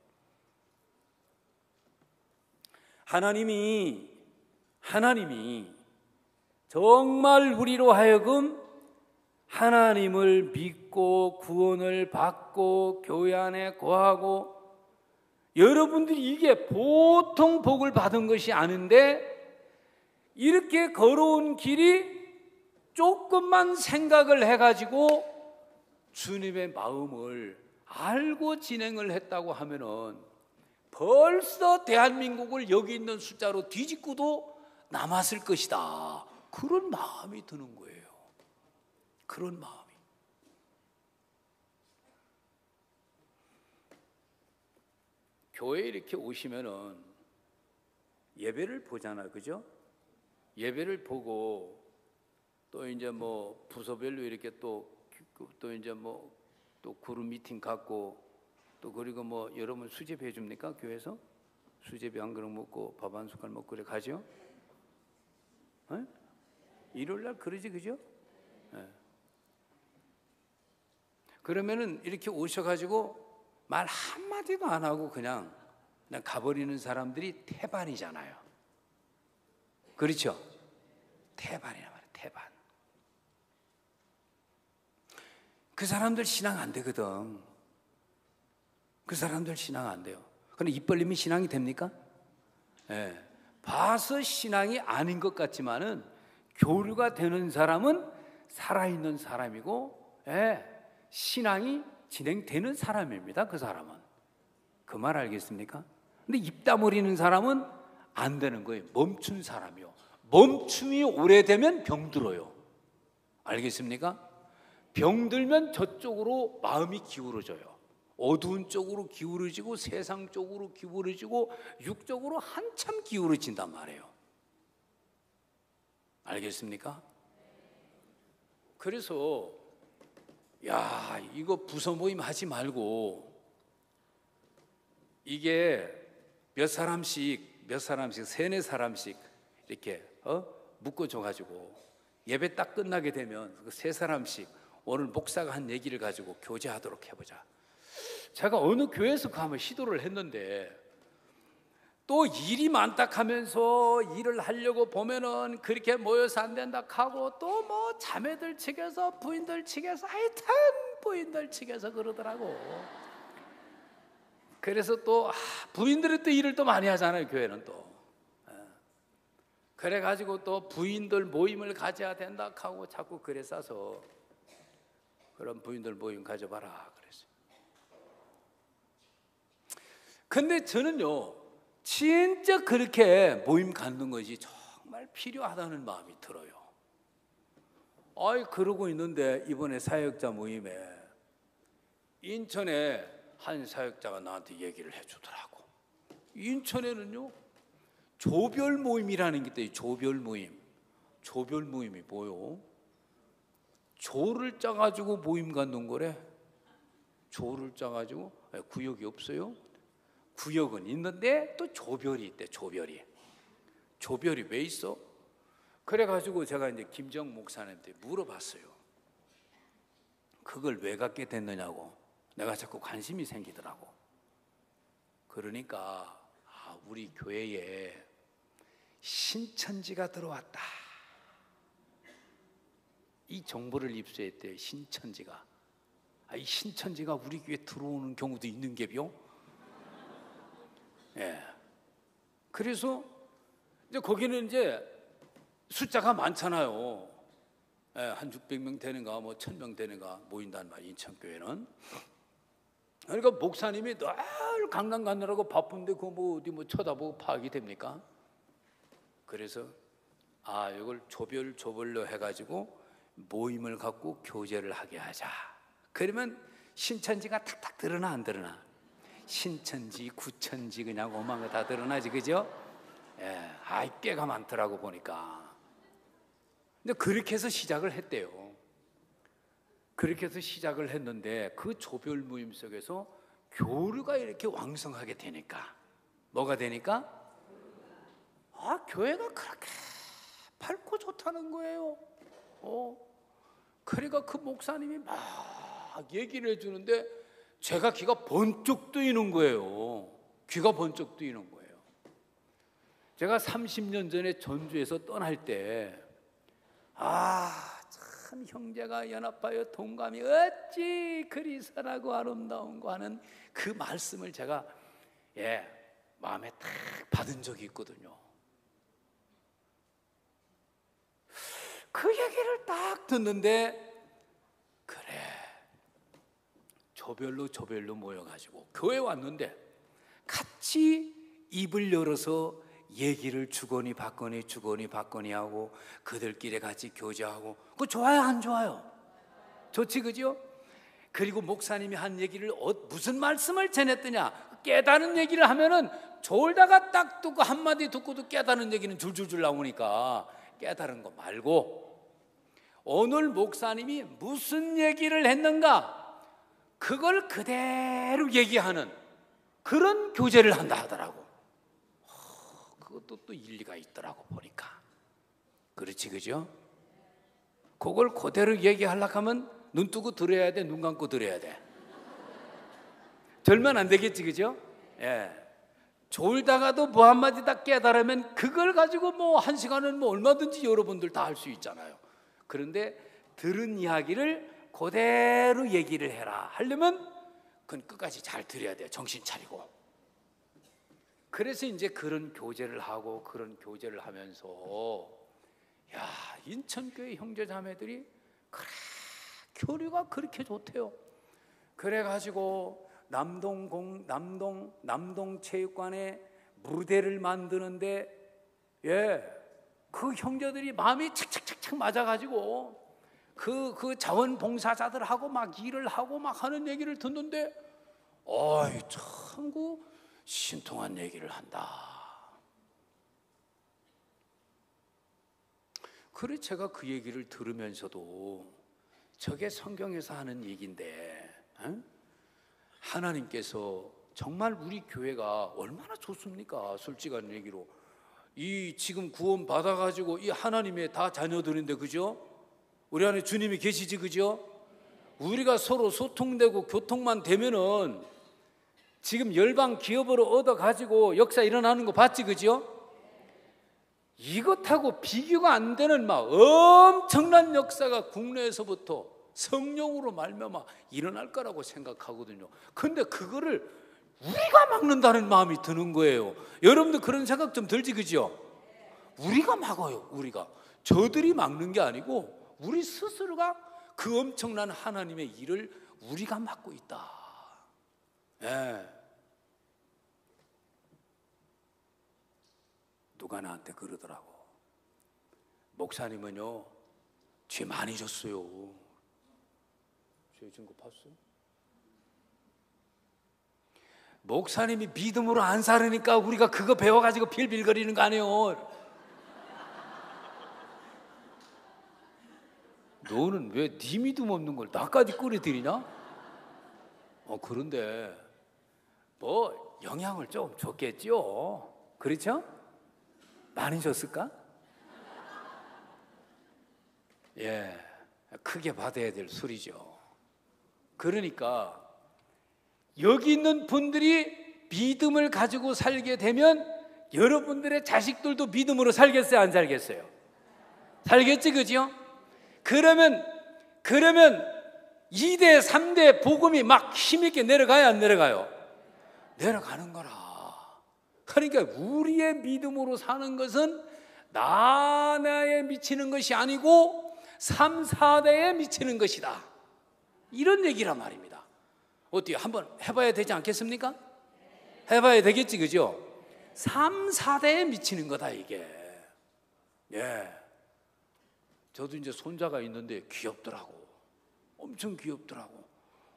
하나님이 정말 우리로 하여금 하나님을 믿고 구원을 받고 교회 안에 거하고, 여러분들이 이게 보통 복을 받은 것이 아닌데 이렇게 걸어온 길이 조금만 생각을 해가지고 주님의 마음을 알고 진행을 했다고 하면은 벌써 대한민국을 여기 있는 숫자로 뒤집고도 남았을 것이다. 그런 마음이 드는 거예요. 그런 마음이. 교회에 이렇게 오시면은 예배를 보잖아요. 그죠? 예배를 보고 또 이제 뭐 부서별로 이렇게 또 이제 뭐 또 그룹 미팅 갖고 또 그리고 뭐 여러분 수제비 해줍니까? 교회에서? 수제비 한 그릇 먹고 밥 한 숟갈 먹고 그래 가죠? 에? 일요일 날 그러지, 그죠? 예. 그러면은 이렇게 오셔가지고 말 한마디도 안 하고 그냥 가버리는 사람들이 태반이잖아요. 그렇죠? 태반이란 말이에요. 태반. 그 사람들 신앙 안 되거든. 그 사람들 신앙 안 돼요. 그런데 입 벌리면 신앙이 됩니까? 예. 봐서 신앙이 아닌 것 같지만은 교류가 되는 사람은 살아있는 사람이고, 예, 신앙이 진행되는 사람입니다. 그 사람은. 그 말 알겠습니까? 근데 입 다물리는 사람은 안 되는 거예요. 멈춘 사람이요. 멈춤이 오래되면 병들어요. 알겠습니까? 병들면 저쪽으로 마음이 기울어져요. 어두운 쪽으로 기울어지고 세상 쪽으로 기울어지고 육적으로 한참 기울어진단 말이에요. 알겠습니까? 그래서 야, 이거 부서 모임 하지 말고 이게 몇 사람씩 세네 사람씩 이렇게 묶어줘가지고 예배 딱 끝나게 되면 그 세 사람씩 오늘 목사가 한 얘기를 가지고 교제하도록 해보자. 제가 어느 교회에서 그 한번 시도를 했는데 또 일이 많다 하면서 일을 하려고 보면은 그렇게 모여서 안 된다 하고 또 뭐 자매들 측에서 부인들 측에서 하여튼 부인들 측에서 그러더라고. 그래서 또 부인들이 또 일을 또 많이 하잖아요. 교회는 또. 그래가지고 또 부인들 모임을 가져야 된다 하고 자꾸 그래 싸서 그런 부인들 모임 가져봐라 그랬어요. 근데 저는요 진짜 그렇게 모임 갖는 것이 정말 필요하다는 마음이 들어요. 그러고 있는데 이번에 사역자 모임에 인천에 한 사역자가 나한테 얘기를 해주더라고. 인천에는요 조별 모임이라는 게 있대요. 조별 모임. 조별 모임이 뭐요? 조를 짜가지고 모임 갖는 거래. 조를 짜가지고 구역이 없어요? 구역은 있는데 또 조별이 있대. 조별이 왜 있어? 그래가지고 제가 이제 김정 목사님한테 물어봤어요. 그걸 왜 갖게 됐느냐고. 내가 자꾸 관심이 생기더라고. 그러니까 우리 교회에 신천지가 들어왔다. 이 정보를 입수했대요. 신천지가. 이 신천지가 우리 교회에 들어오는 경우도 있는 게요. 예. 그래서 이제 거기는 이제 숫자가 많잖아요. 예, 한 600명 되는가 뭐 1000명 되는가 모인단 말이에요. 인천교회는. 그러니까 목사님이 늘 강남 가느라고 바쁜데 그거 뭐 어디 뭐 쳐다보고 파악이 됩니까? 그래서 이걸 조별로 해가지고 모임을 갖고 교제를 하게 하자. 그러면 신천지가 탁탁 드러나 안 드러나? 신천지, 구천지 그냥 오만 거 다 드러나지, 그죠? 예, 꽤가 많더라고 보니까. 근데 그렇게 해서 시작을 했대요. 그렇게 해서 시작을 했는데 그 조별 모임 속에서 교류가 이렇게 왕성하게 되니까 뭐가 되니까? 교회가 그렇게 밝고 못하는 거예요. 그러니까 그 목사님이 막 얘기를 해주는데 제가 귀가 번쩍 뜨이는 거예요. 귀가 번쩍 뜨이는 거예요. 제가 30년 전에 전주에서 떠날 때 참 형제가 연합하여 동감이 어찌 그리 선하고 아름다운고 하는 그 말씀을 제가 마음에 딱 받은 적이 있거든요. 그 얘기를 딱 듣는데 그래, 조별로 모여가지고 교회 왔는데 같이 입을 열어서 얘기를 주거니 받거니 하고 그들끼리 같이 교제하고 그거 좋아요 안 좋아요? 좋지, 그죠? 그리고 목사님이 한 얘기를 무슨 말씀을 전했더냐, 깨달은 얘기를 하면은 졸다가 딱 듣고 한마디 듣고도 깨달은 얘기는 줄줄줄 나오니까 깨달은 거 말고 오늘 목사님이 무슨 얘기를 했는가 그걸 그대로 얘기하는 그런 교제를 한다 하더라고. 그것도 또 일리가 있더라고 보니까. 그렇지, 그죠? 그걸 그대로 얘기하려고 하면 눈 뜨고 들어야 돼, 눈 감고 들어야 돼. 절면 안 되겠지, 그죠? 졸다가도 뭐 한마디 딱 깨달으면 그걸 가지고 뭐 한 시간은 뭐 얼마든지 여러분들 다 할 수 있잖아요. 그런데 들은 이야기를 그대로 얘기를 해라 하려면 그건 끝까지 잘 들어야 돼요. 정신 차리고. 그래서 이제 그런 교제를 하고 그런 교제를 하면서 인천교회 형제자매들이 그래 교류가 그렇게 좋대요. 그래가지고 남동체육관에 무대를 만드는데 그 형제들이 마음이 착착착착 맞아가지고 그 자원봉사자들하고 막 일을 하고 막 하는 얘기를 듣는데 참 신통한 얘기를 한다. 그래 제가 그 얘기를 들으면서도 저게 성경에서 하는 얘기인데 하나님께서 정말 우리 교회가 얼마나 좋습니까? 솔직한 얘기로 이 지금 구원 받아가지고 이 하나님의 다 자녀들인데, 그죠? 우리 안에 주님이 계시지, 그죠? 우리가 서로 소통되고 교통만 되면은 지금 열방 기업으로 얻어가지고 역사 일어나는 거 봤지, 그죠? 이것하고 비교가 안 되는 막 엄청난 역사가 국내에서부터 성령으로 말미암아 일어날 거라고 생각하거든요. 근데 그거를 우리가 막는다는 마음이 드는 거예요. 여러분들 그런 생각 좀 들지, 그죠? 우리가 막아요. 우리가 저들이 막는 게 아니고 우리 스스로가 그 엄청난 하나님의 일을 우리가 막고 있다. 누가 나한테 그러더라고. 목사님은요 죄 많이 졌어요. 죄 진 거 봤어? 목사님이 믿음으로 안 살으니까 우리가 그거 배워가지고 빌빌거리는 거 아니에요. 너는 왜 네 믿음 없는 걸 나까지 끌어들이냐? 그런데 뭐 영향을 좀 줬겠죠. 그렇죠? 많이 줬을까? 크게 받아야 될 소리죠. 그러니까 여기 있는 분들이 믿음을 가지고 살게 되면 여러분들의 자식들도 믿음으로 살겠어요, 안 살겠어요? 살겠지, 그죠? 그러면 2대, 3대 복음이 막 힘있게 내려가요, 안 내려가요? 내려가는 거라. 그러니까 우리의 믿음으로 사는 것은 나에 미치는 것이 아니고 3, 4대에 미치는 것이다. 이런 얘기란 말입니다. 어때요? 한번 해봐야 되지 않겠습니까? 해봐야 되겠지, 그죠? 3, 4대에 미치는 거다, 이게. 저도 이제 손자가 있는데 귀엽더라고. 엄청 귀엽더라고.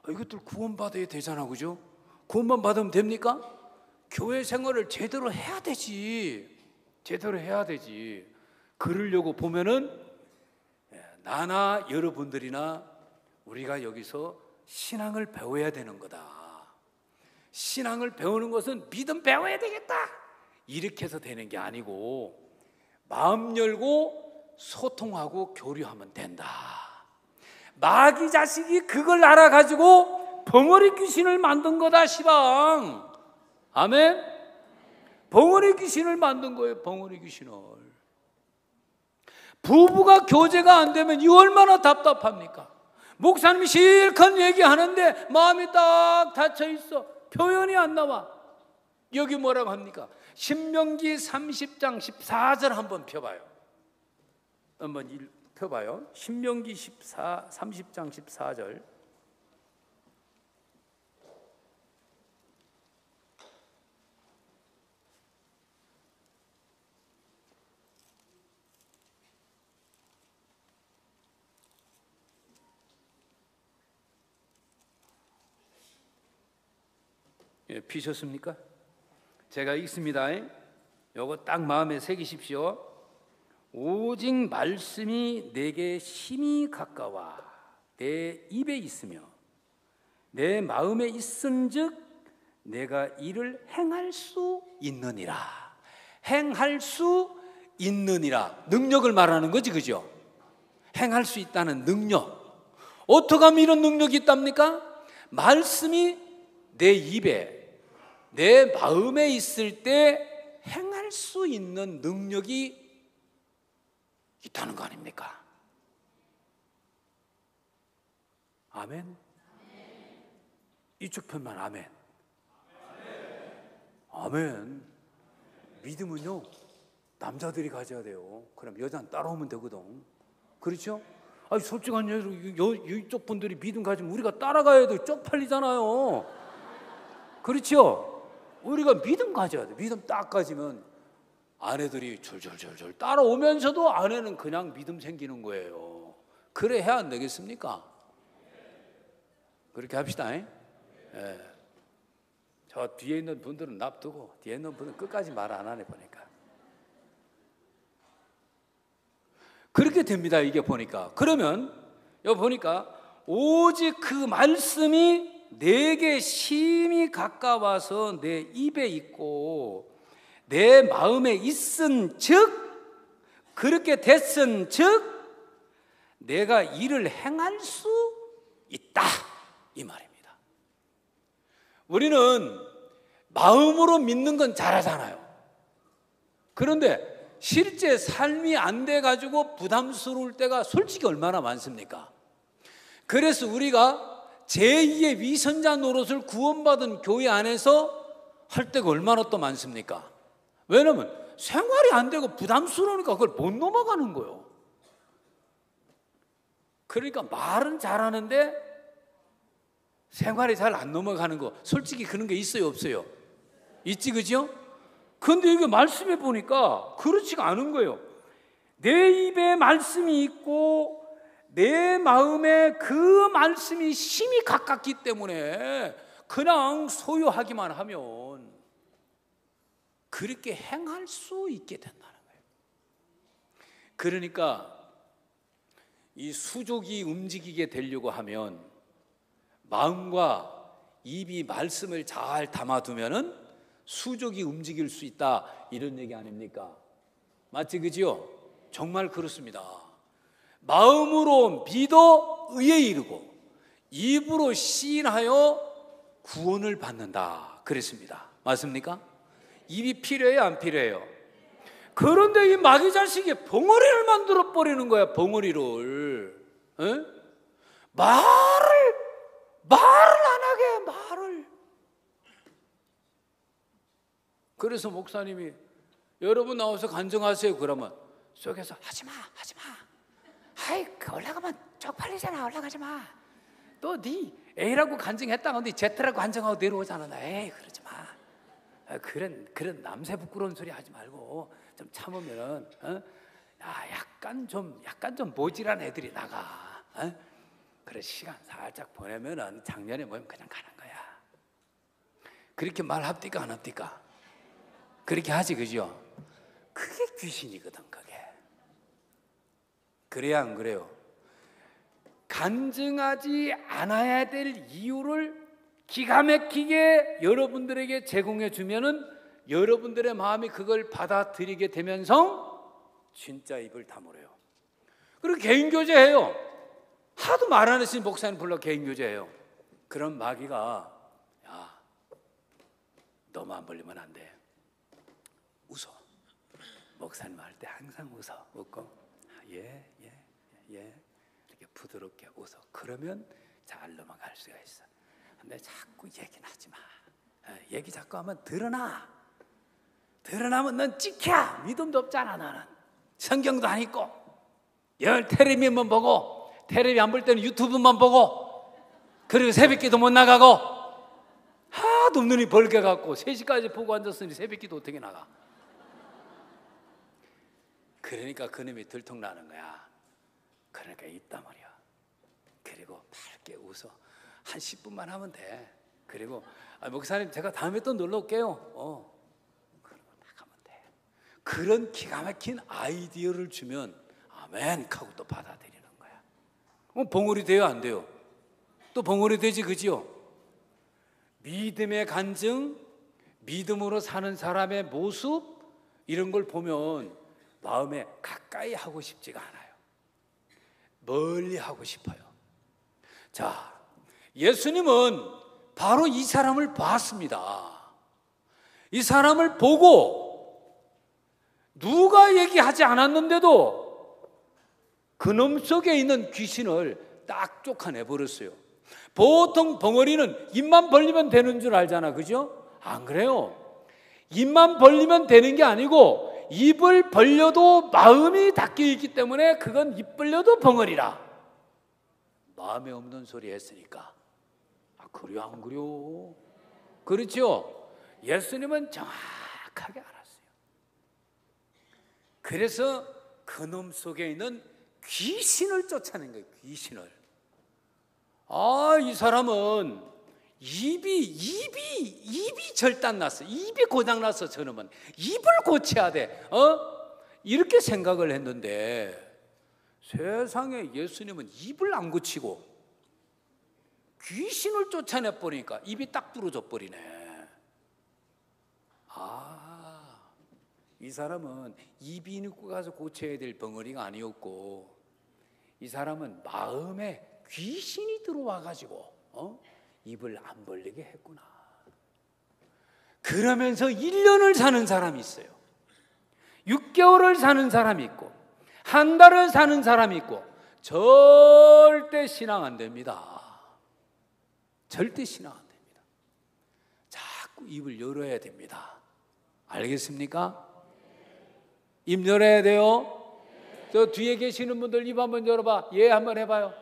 이것들 구원받아야 되잖아, 그죠? 구원만 받으면 됩니까? 교회 생활을 제대로 해야 되지. 제대로 해야 되지. 그러려고 보면은 나나 여러분들이나 우리가 여기서 신앙을 배워야 되는 거다. 신앙을 배우는 것은 믿음 배워야 되겠다 이렇게 해서 되는 게 아니고 마음 열고 소통하고 교류하면 된다. 마귀 자식이 그걸 알아가지고 벙어리 귀신을 만든 거다, 시방. 아멘. 벙어리 귀신을 만든 거예요, 벙어리 귀신을. 부부가 교제가 안 되면 이 얼마나 답답합니까? 목사님이 실컷 얘기하는데 마음이 딱 닫혀 있어. 표현이 안 나와. 여기 뭐라고 합니까? 신명기 30장 14절 한번 펴봐요. 한번 펴봐요. 신명기 30장 14절. 예, 피셨습니까? 제가 읽습니다. 요거 딱 마음에 새기십시오. 오직 말씀이 내게 심히 가까워 내 입에 있으며 내 마음에 있은즉 내가 이를 행할 수 있느니라. 행할 수 있느니라. 능력을 말하는 거지, 그죠? 행할 수 있다는 능력. 어떻게 하면 이런 능력이 있답니까? 말씀이 내 입에, 내 마음에 있을 때 행할 수 있는 능력이 있다는 거 아닙니까? 아멘. 이쪽 편만 아멘. 아멘. 믿음은요, 남자들이 가져야 돼요. 그럼 여자는 따라오면 되거든. 그렇죠? 아니, 솔직한 이쪽 분들이 믿음 가지면 우리가 따라가야 돼. 쪽팔리잖아요. 그렇죠? 우리가 믿음 가져야 돼. 믿음 딱 가지면 아내들이 졸졸졸졸 따라오면서도 아내는 그냥 믿음 생기는 거예요. 그래 해야 안 되겠습니까? 그렇게 합시다. 예. 저 뒤에 있는 분들은 납두고 뒤에 있는 분은 끝까지 말 안 하네 보니까. 그렇게 됩니다. 이게 보니까. 그러면 여기 보니까 오직 그 말씀이 내게 심히 가까워서 내 입에 있고 내 마음에 있은 즉, 그렇게 됐은 즉 내가 이를 행할 수 있다, 이 말입니다. 우리는 마음으로 믿는 건 잘하잖아요. 그런데 실제 삶이 안 돼가지고 부담스러울 때가 솔직히 얼마나 많습니까? 그래서 우리가 제2의 위선자 노릇을 구원받은 교회 안에서 할 때가 얼마나 또 많습니까? 왜냐면 생활이 안 되고 부담스러우니까 그걸 못 넘어가는 거예요. 그러니까 말은 잘하는데 생활이 잘 안 넘어가는 거, 솔직히 그런 게 있어요, 없어요? 있지, 그죠? 근데 이게 말씀해 보니까 그렇지가 않은 거예요. 내 입에 말씀이 있고 내 마음에 그 말씀이 심히 가깝기 때문에 그냥 소유하기만 하면 그렇게 행할 수 있게 된다는 거예요. 그러니까 이 수족이 움직이게 되려고 하면 마음과 입이 말씀을 잘 담아두면은 수족이 움직일 수 있다, 이런 얘기 아닙니까? 맞지, 그지요? 정말 그렇습니다. 마음으로 믿어 의에 이르고 입으로 시인하여 구원을 받는다, 그랬습니다. 맞습니까? 입이 필요해요, 안 필요해요? 그런데 이 마귀 자식이 벙어리를 만들어 버리는 거야, 벙어리를. 에? 말을 안 하게, 말을. 그래서 목사님이 여러분 나와서 간증하세요. 그러면 속에서 하지마. 아이, 그 올라가면 쪽팔리잖아. 올라가지 마. 또 네 A라고 간증했다가 근데 Z라고 간증하고 내려오잖아. 에이, 그러지 마. 그런 남새 부끄러운 소리 하지 말고 좀 참으면은 약간 좀 모질한 애들이 나가. 그래, 시간 살짝 보내면은 작년에 모이면 그냥 가는 거야. 그렇게 말합니까, 안 합니까? 그렇게 하지, 그죠? 그게 귀신이거든, 그게. 그래야 안 그래요? 간증하지 않아야 될 이유를 기가 막히게 여러분들에게 제공해 주면은 여러분들의 마음이 그걸 받아들이게 되면서 진짜 입을 다물어요. 그리고 개인교제해요. 하도 말 안 했으니 목사님 불러 개인교제해요. 그럼 마귀가 야, 너만 벌리면 안 돼. 웃어. 목사님 할 때 항상 웃고 예 이렇게 부드럽게 웃어. 그러면 잘 넘어갈 수가 있어. 근데 자꾸 얘기는 하지 마. 얘기 자꾸 하면 드러나면 넌 찍혀. 믿음도 없잖아. 나는 성경도 안 읽고 열 텔레비만 보고, 텔레비 안 볼 때는 유튜브만 보고, 그리고 새벽기도 못 나가고 하도 눈이 벌게갖고 3시까지 보고 앉았으니 새벽기도 어떻게 나가. 그러니까 그놈이 들통나는 거야. 그러니까 있단 말이야. 그리고 밝게 웃어. 한 10분만 하면 돼. 그리고 목사님 제가 다음에 또 놀러 올게요. 그러고 나가면 돼. 그런 기가 막힌 아이디어를 주면 아멘 하고 또 받아들이는 거야. 봉헌이 돼요, 안 돼요? 또 봉헌이 되지, 그지요? 믿음의 간증, 믿음으로 사는 사람의 모습, 이런 걸 보면 마음에 가까이 하고 싶지가 않아요. 멀리 하고 싶어요. 자, 예수님은 바로 이 사람을 봤습니다. 이 사람을 보고 누가 얘기하지 않았는데도 그놈 속에 있는 귀신을 딱 쫓아내버렸어요. 보통 벙어리는 입만 벌리면 되는 줄 알잖아, 그죠? 안 그래요. 입만 벌리면 되는 게 아니고 입을 벌려도 마음이 닫혀 있기 때문에 그건 입 벌려도 벙어리라. 마음에 없는 소리 했으니까. 그래요, 안 그래요? 그렇죠? 예수님은 정확하게 알았어요. 그래서 그놈 속에 있는 귀신을 쫓아낸 거예요. 귀신을. 이 사람은 입이 절단났어. 입이 고장났어. 저놈은 입을 고쳐야 돼. 이렇게 생각을 했는데 세상에 예수님은 입을 안 고치고 귀신을 쫓아내 버리니까 입이 딱 부러져 버리네. 이 사람은 입이 있고 가서 고쳐야 될 벙어리가 아니었고, 이 사람은 마음에 귀신이 들어와 가지고 입을 안 벌리게 했구나. 그러면서 1년을 사는 사람이 있어요. 6개월을 사는 사람이 있고, 한 달을 사는 사람이 있고. 절대 신앙 안 됩니다. 절대 신앙 안 됩니다. 자꾸 입을 열어야 됩니다. 알겠습니까? 입 열어야 돼요. 저 뒤에 계시는 분들 입 한번 열어봐. 예, 한번 해봐요.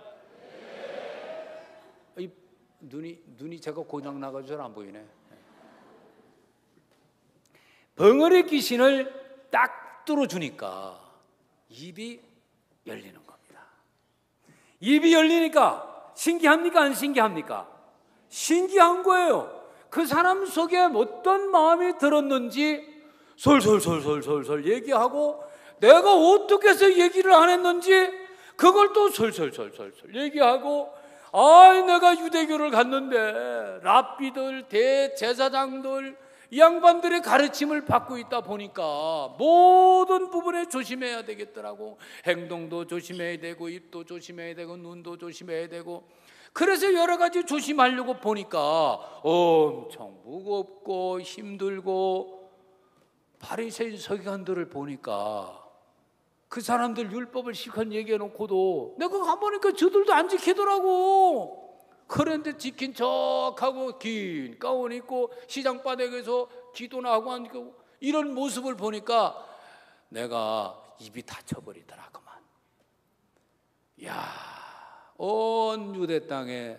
눈이 제가 고장 나가지고 잘 안 보이네. 벙어리 귀신을 딱 뚫어주니까 입이 열리는 겁니다. 입이 열리니까 신기합니까, 안 신기합니까? 신기한 거예요. 그 사람 속에 어떤 마음이 들었는지 솔솔솔솔솔 얘기하고, 내가 어떻게 해서 얘기를 안 했는지 그걸 또 솔솔솔솔 얘기하고, 내가 유대교를 갔는데 랍비들, 대제사장들, 이 양반들의 가르침을 받고 있다 보니까 모든 부분에 조심해야 되겠더라고. 행동도 조심해야 되고, 입도 조심해야 되고, 눈도 조심해야 되고. 그래서 여러 가지 조심하려고 보니까 엄청 무겁고 힘들고, 바리새인 서기관들을 보니까 그 사람들 율법을 실컷 얘기해 놓고도 내가 가보니까 저들도 안 지키더라고. 그런데 지킨 척하고 긴 가운 입고 시장바닥에서 기도나 하고 앉고, 이런 모습을 보니까 내가 입이 닫혀버리더라구만. 온 유대 땅에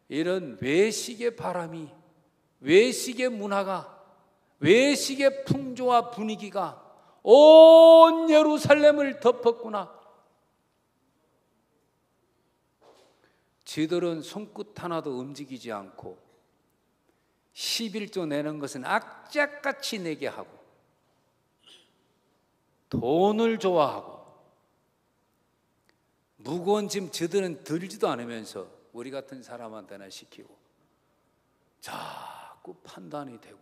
이런 외식의 바람이, 외식의 문화가, 외식의 풍조와 분위기가 온 예루살렘을 덮었구나. 지들은 손끝 하나도 움직이지 않고 11조 내는 것은 악착같이 내게 하고, 돈을 좋아하고, 무거운 짐 저들은 들지도 않으면서 우리 같은 사람한테나 시키고, 자꾸 판단이 되고,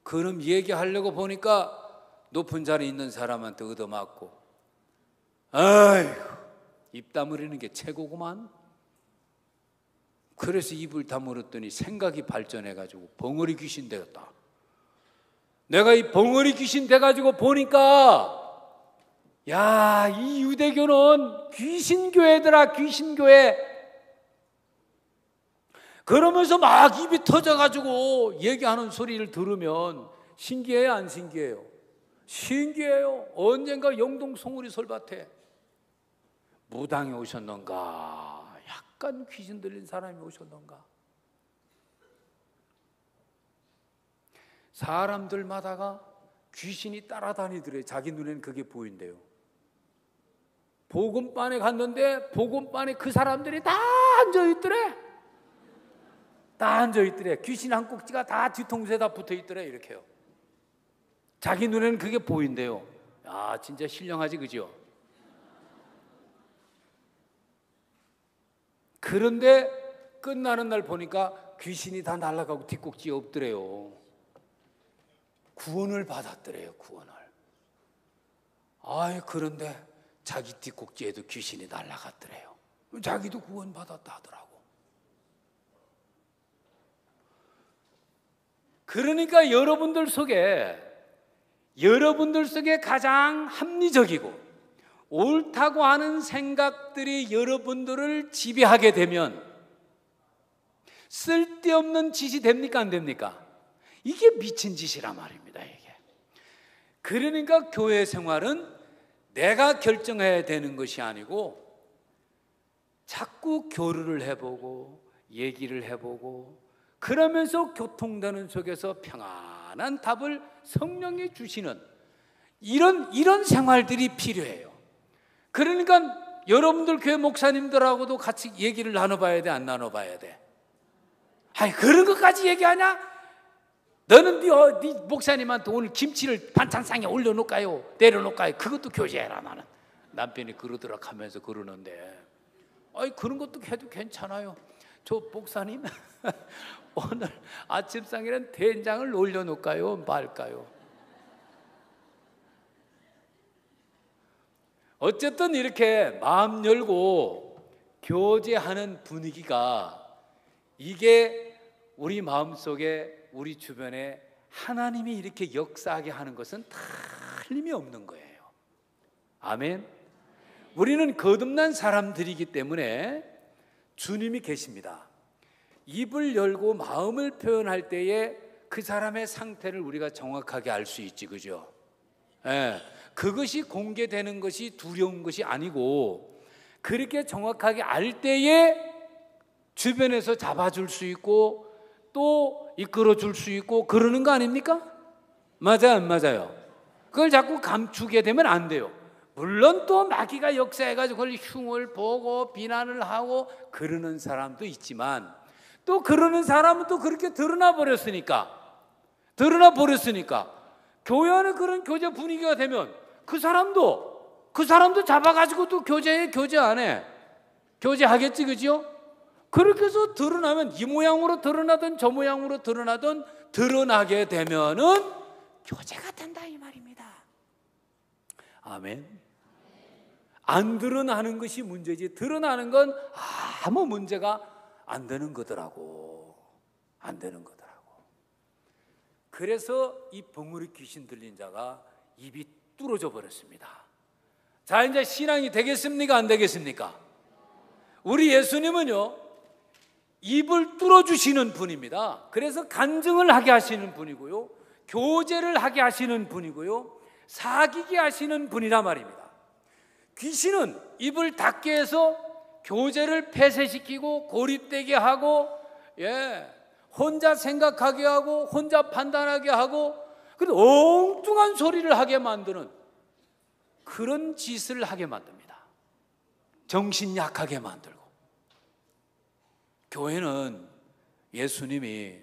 그럼 얘기하려고 보니까 높은 자리에 있는 사람한테 얻어맞고, 아이고, 입 다물이는 게 최고구만. 그래서 입을 다물었더니 생각이 발전해가지고 벙어리 귀신 되었다. 내가 이 벙어리 귀신 돼가지고 보니까, 야, 이 유대교는 귀신교회더라, 귀신교회. 그러면서 막 입이 터져가지고 얘기하는 소리를 들으면 신기해요, 안 신기해요? 신기해요. 언젠가 영동 송우리 솔밭에 무당이 오셨는가, 약간 귀신 들린 사람이 오셨는가. 사람들마다가 귀신이 따라다니더래요. 자기 눈에는 그게 보인대요. 복음반에 갔는데 복음반에 그 사람들이 다 앉아있더래. 다 앉아있더래. 귀신 한 꼭지가 다 뒤통수에다 붙어있더래. 이렇게요. 자기 눈에는 그게 보인대요. 아, 진짜 신령하지, 그죠? 그런데 끝나는 날 보니까 귀신이 다 날아가고 뒷꼭지에 없더래요. 구원을 받았더래요, 구원을. 아이, 그런데 자기 뒷꼭지에도 귀신이 날아갔더래요. 자기도 구원 받았다 하더라고. 그러니까 여러분들 속에 가장 합리적이고 옳다고 하는 생각들이 여러분들을 지배하게 되면 쓸데없는 짓이 됩니까, 안 됩니까? 이게 미친 짓이란 말입니다, 이게. 그러니까 교회 생활은 내가 결정해야 되는 것이 아니고 자꾸 교류를 해보고 얘기를 해보고 그러면서 교통되는 속에서 평안한 답을 성령이 주시는 이런 생활들이 필요해요. 그러니까 여러분들 교회 목사님들하고도 같이 얘기를 나눠봐야 돼, 안 나눠봐야 돼? 아니, 그런 것까지 얘기하냐? 너는 네 목사님한테 오늘 김치를 반찬상에 올려놓을까요? 내려놓을까요? 그것도 교제해라. 나는 남편이 그러더라 하면서 그러는데, 아니, 그런 것도 해도 괜찮아요. 저 목사님 오늘 아침상에는 된장을 올려놓을까요? 말까요? 어쨌든 이렇게 마음 열고 교제하는 분위기가, 이게 우리 마음속에, 우리 주변에 하나님이 이렇게 역사하게 하는 것은 틀림이 없는 거예요. 아멘. 우리는 거듭난 사람들이기 때문에 주님이 계십니다. 입을 열고 마음을 표현할 때에 그 사람의 상태를 우리가 정확하게 알 수 있지, 그죠? 예, 그것이 공개되는 것이 두려운 것이 아니고, 그렇게 정확하게 알 때에 주변에서 잡아줄 수 있고 또 이끌어줄 수 있고 그러는 거 아닙니까? 맞아요, 안 맞아요? 그걸 자꾸 감추게 되면 안 돼요. 물론 또 마귀가 역사해가지고 그걸 흉을 보고 비난을 하고 그러는 사람도 있지만, 또 그러는 사람은 또 그렇게 드러나 버렸으니까 교회 안에 그런 교제 분위기가 되면 그 사람도 잡아가지고 또 교제 안 해. 교제하겠지, 그죠? 그렇게 해서 드러나면, 이 모양으로 드러나든 저 모양으로 드러나든 드러나게 되면은 교제가 된다, 이 말입니다. 아멘. 안 드러나는 것이 문제지, 드러나는 건 아무 문제가 안 되는 거더라고. 안 되는 거더라고. 그래서 이 벙어리 귀신 들린 자가 입이 뚫어져 버렸습니다. 자, 이제 신앙이 되겠습니까, 안 되겠습니까? 우리 예수님은요, 입을 뚫어주시는 분입니다. 그래서 간증을 하게 하시는 분이고요, 교제를 하게 하시는 분이고요, 사귀게 하시는 분이란 말입니다. 귀신은 입을 닫게 해서 교제를 폐쇄시키고 고립되게 하고, 혼자 생각하게 하고 혼자 판단하게 하고 그런 엉뚱한 소리를 하게 만드는 그런 짓을 하게 만듭니다. 정신 약하게 만들고. 교회는 예수님이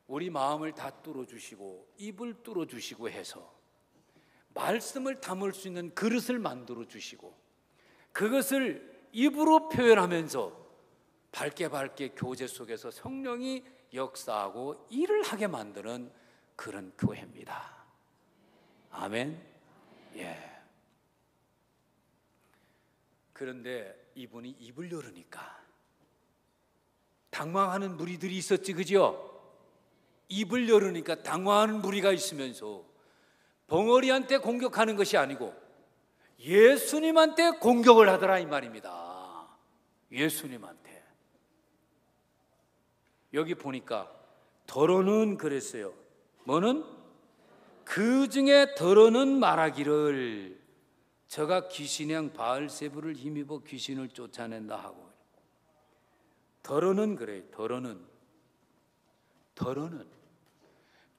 우리 마음을 다 뚫어주시고 입을 뚫어주시고 해서 말씀을 담을 수 있는 그릇을 만들어 주시고, 그것을 입으로 표현하면서 밝게 교제 속에서 성령이 역사하고 일을 하게 만드는 그런 교회입니다. 아멘. 예. 그런데 이분이 입을 열으니까 당황하는 무리들이 있었지, 그죠? 입을 열으니까 당황하는 무리가 있으면서 벙어리한테 공격하는 것이 아니고 예수님한테 공격을 하더라 이 말입니다. 예수님한테. 여기 보니까 더러는 그랬어요. 뭐는? 그 중에 더러는 말하기를 저가 귀신의 양 바알세불을 힘입어 귀신을 쫓아낸다 하고. 더러는 그래요. 더러는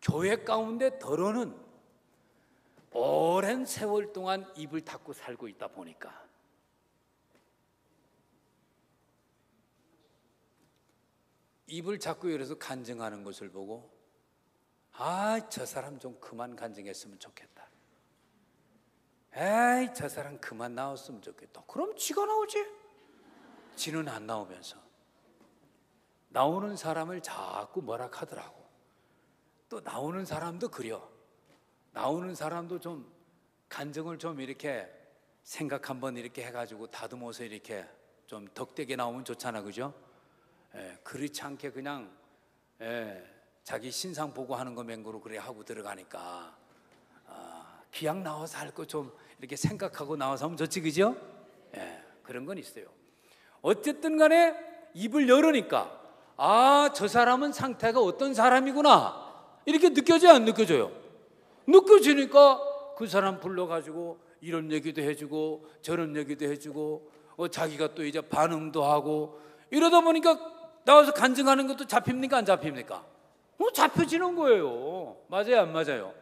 교회 가운데 더러는 오랜 세월 동안 입을 닫고 살고 있다 보니까 입을 자꾸 열어서 간증하는 것을 보고 저 사람 좀 그만 간증했으면 좋겠다. 저 사람 그만 나왔으면 좋겠다. 그럼 지가 나오지. 지는 안 나오면서 나오는 사람을 자꾸 뭐라 하더라고. 또 나오는 사람도 그려. 나오는 사람도 좀 간증을 좀 이렇게 생각 한번 이렇게 해가지고 다듬어서 이렇게 좀 덕되게 나오면 좋잖아, 그죠? 그렇지 않게 그냥 자기 신상 보고 하는 거 맹구로 그래 하고 들어가니까 그냥 나와서 할 거 좀 이렇게 생각하고 나와서 하면 좋지, 그죠? 그런 건 있어요. 어쨌든 간에 입을 열으니까 저 사람은 상태가 어떤 사람이구나 이렇게 느껴져요, 안 느껴져요? 느껴지니까 그 사람 불러가지고 이런 얘기도 해주고 저런 얘기도 해주고 자기가 또 이제 반응도 하고 이러다 보니까 나와서 간증하는 것도 잡힙니까, 안 잡힙니까? 잡혀지는 거예요. 맞아요, 안 맞아요?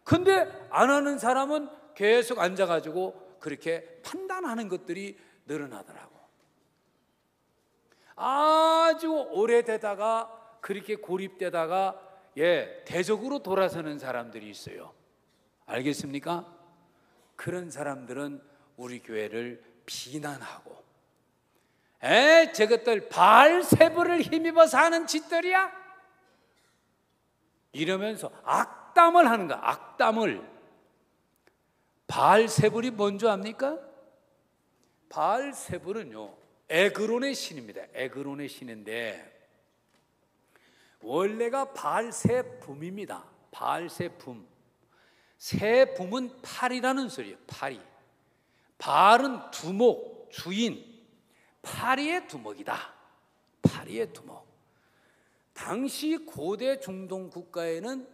근데 안 하는 사람은 계속 앉아가지고 그렇게 판단하는 것들이 늘어나더라고. 아주 오래되다가 그렇게 고립되다가 대적으로 돌아서는 사람들이 있어요. 알겠습니까? 그런 사람들은 우리 교회를 비난하고 저것들 바알세불을 힘입어서 하는 짓들이야? 이러면서 악담을 하는 거야. 악담을. 바알세불이 뭔 줄 압니까? 바알세불은요 에그론의 신입니다. 에그론의 신인데 원래가 바알세붐입니다. 바알세붐. 세붐은 팔이라는 소리예요. 팔이. 바알은 두목, 주인. 파리의 두목이다. 파리의 두목. 당시 고대 중동 국가에는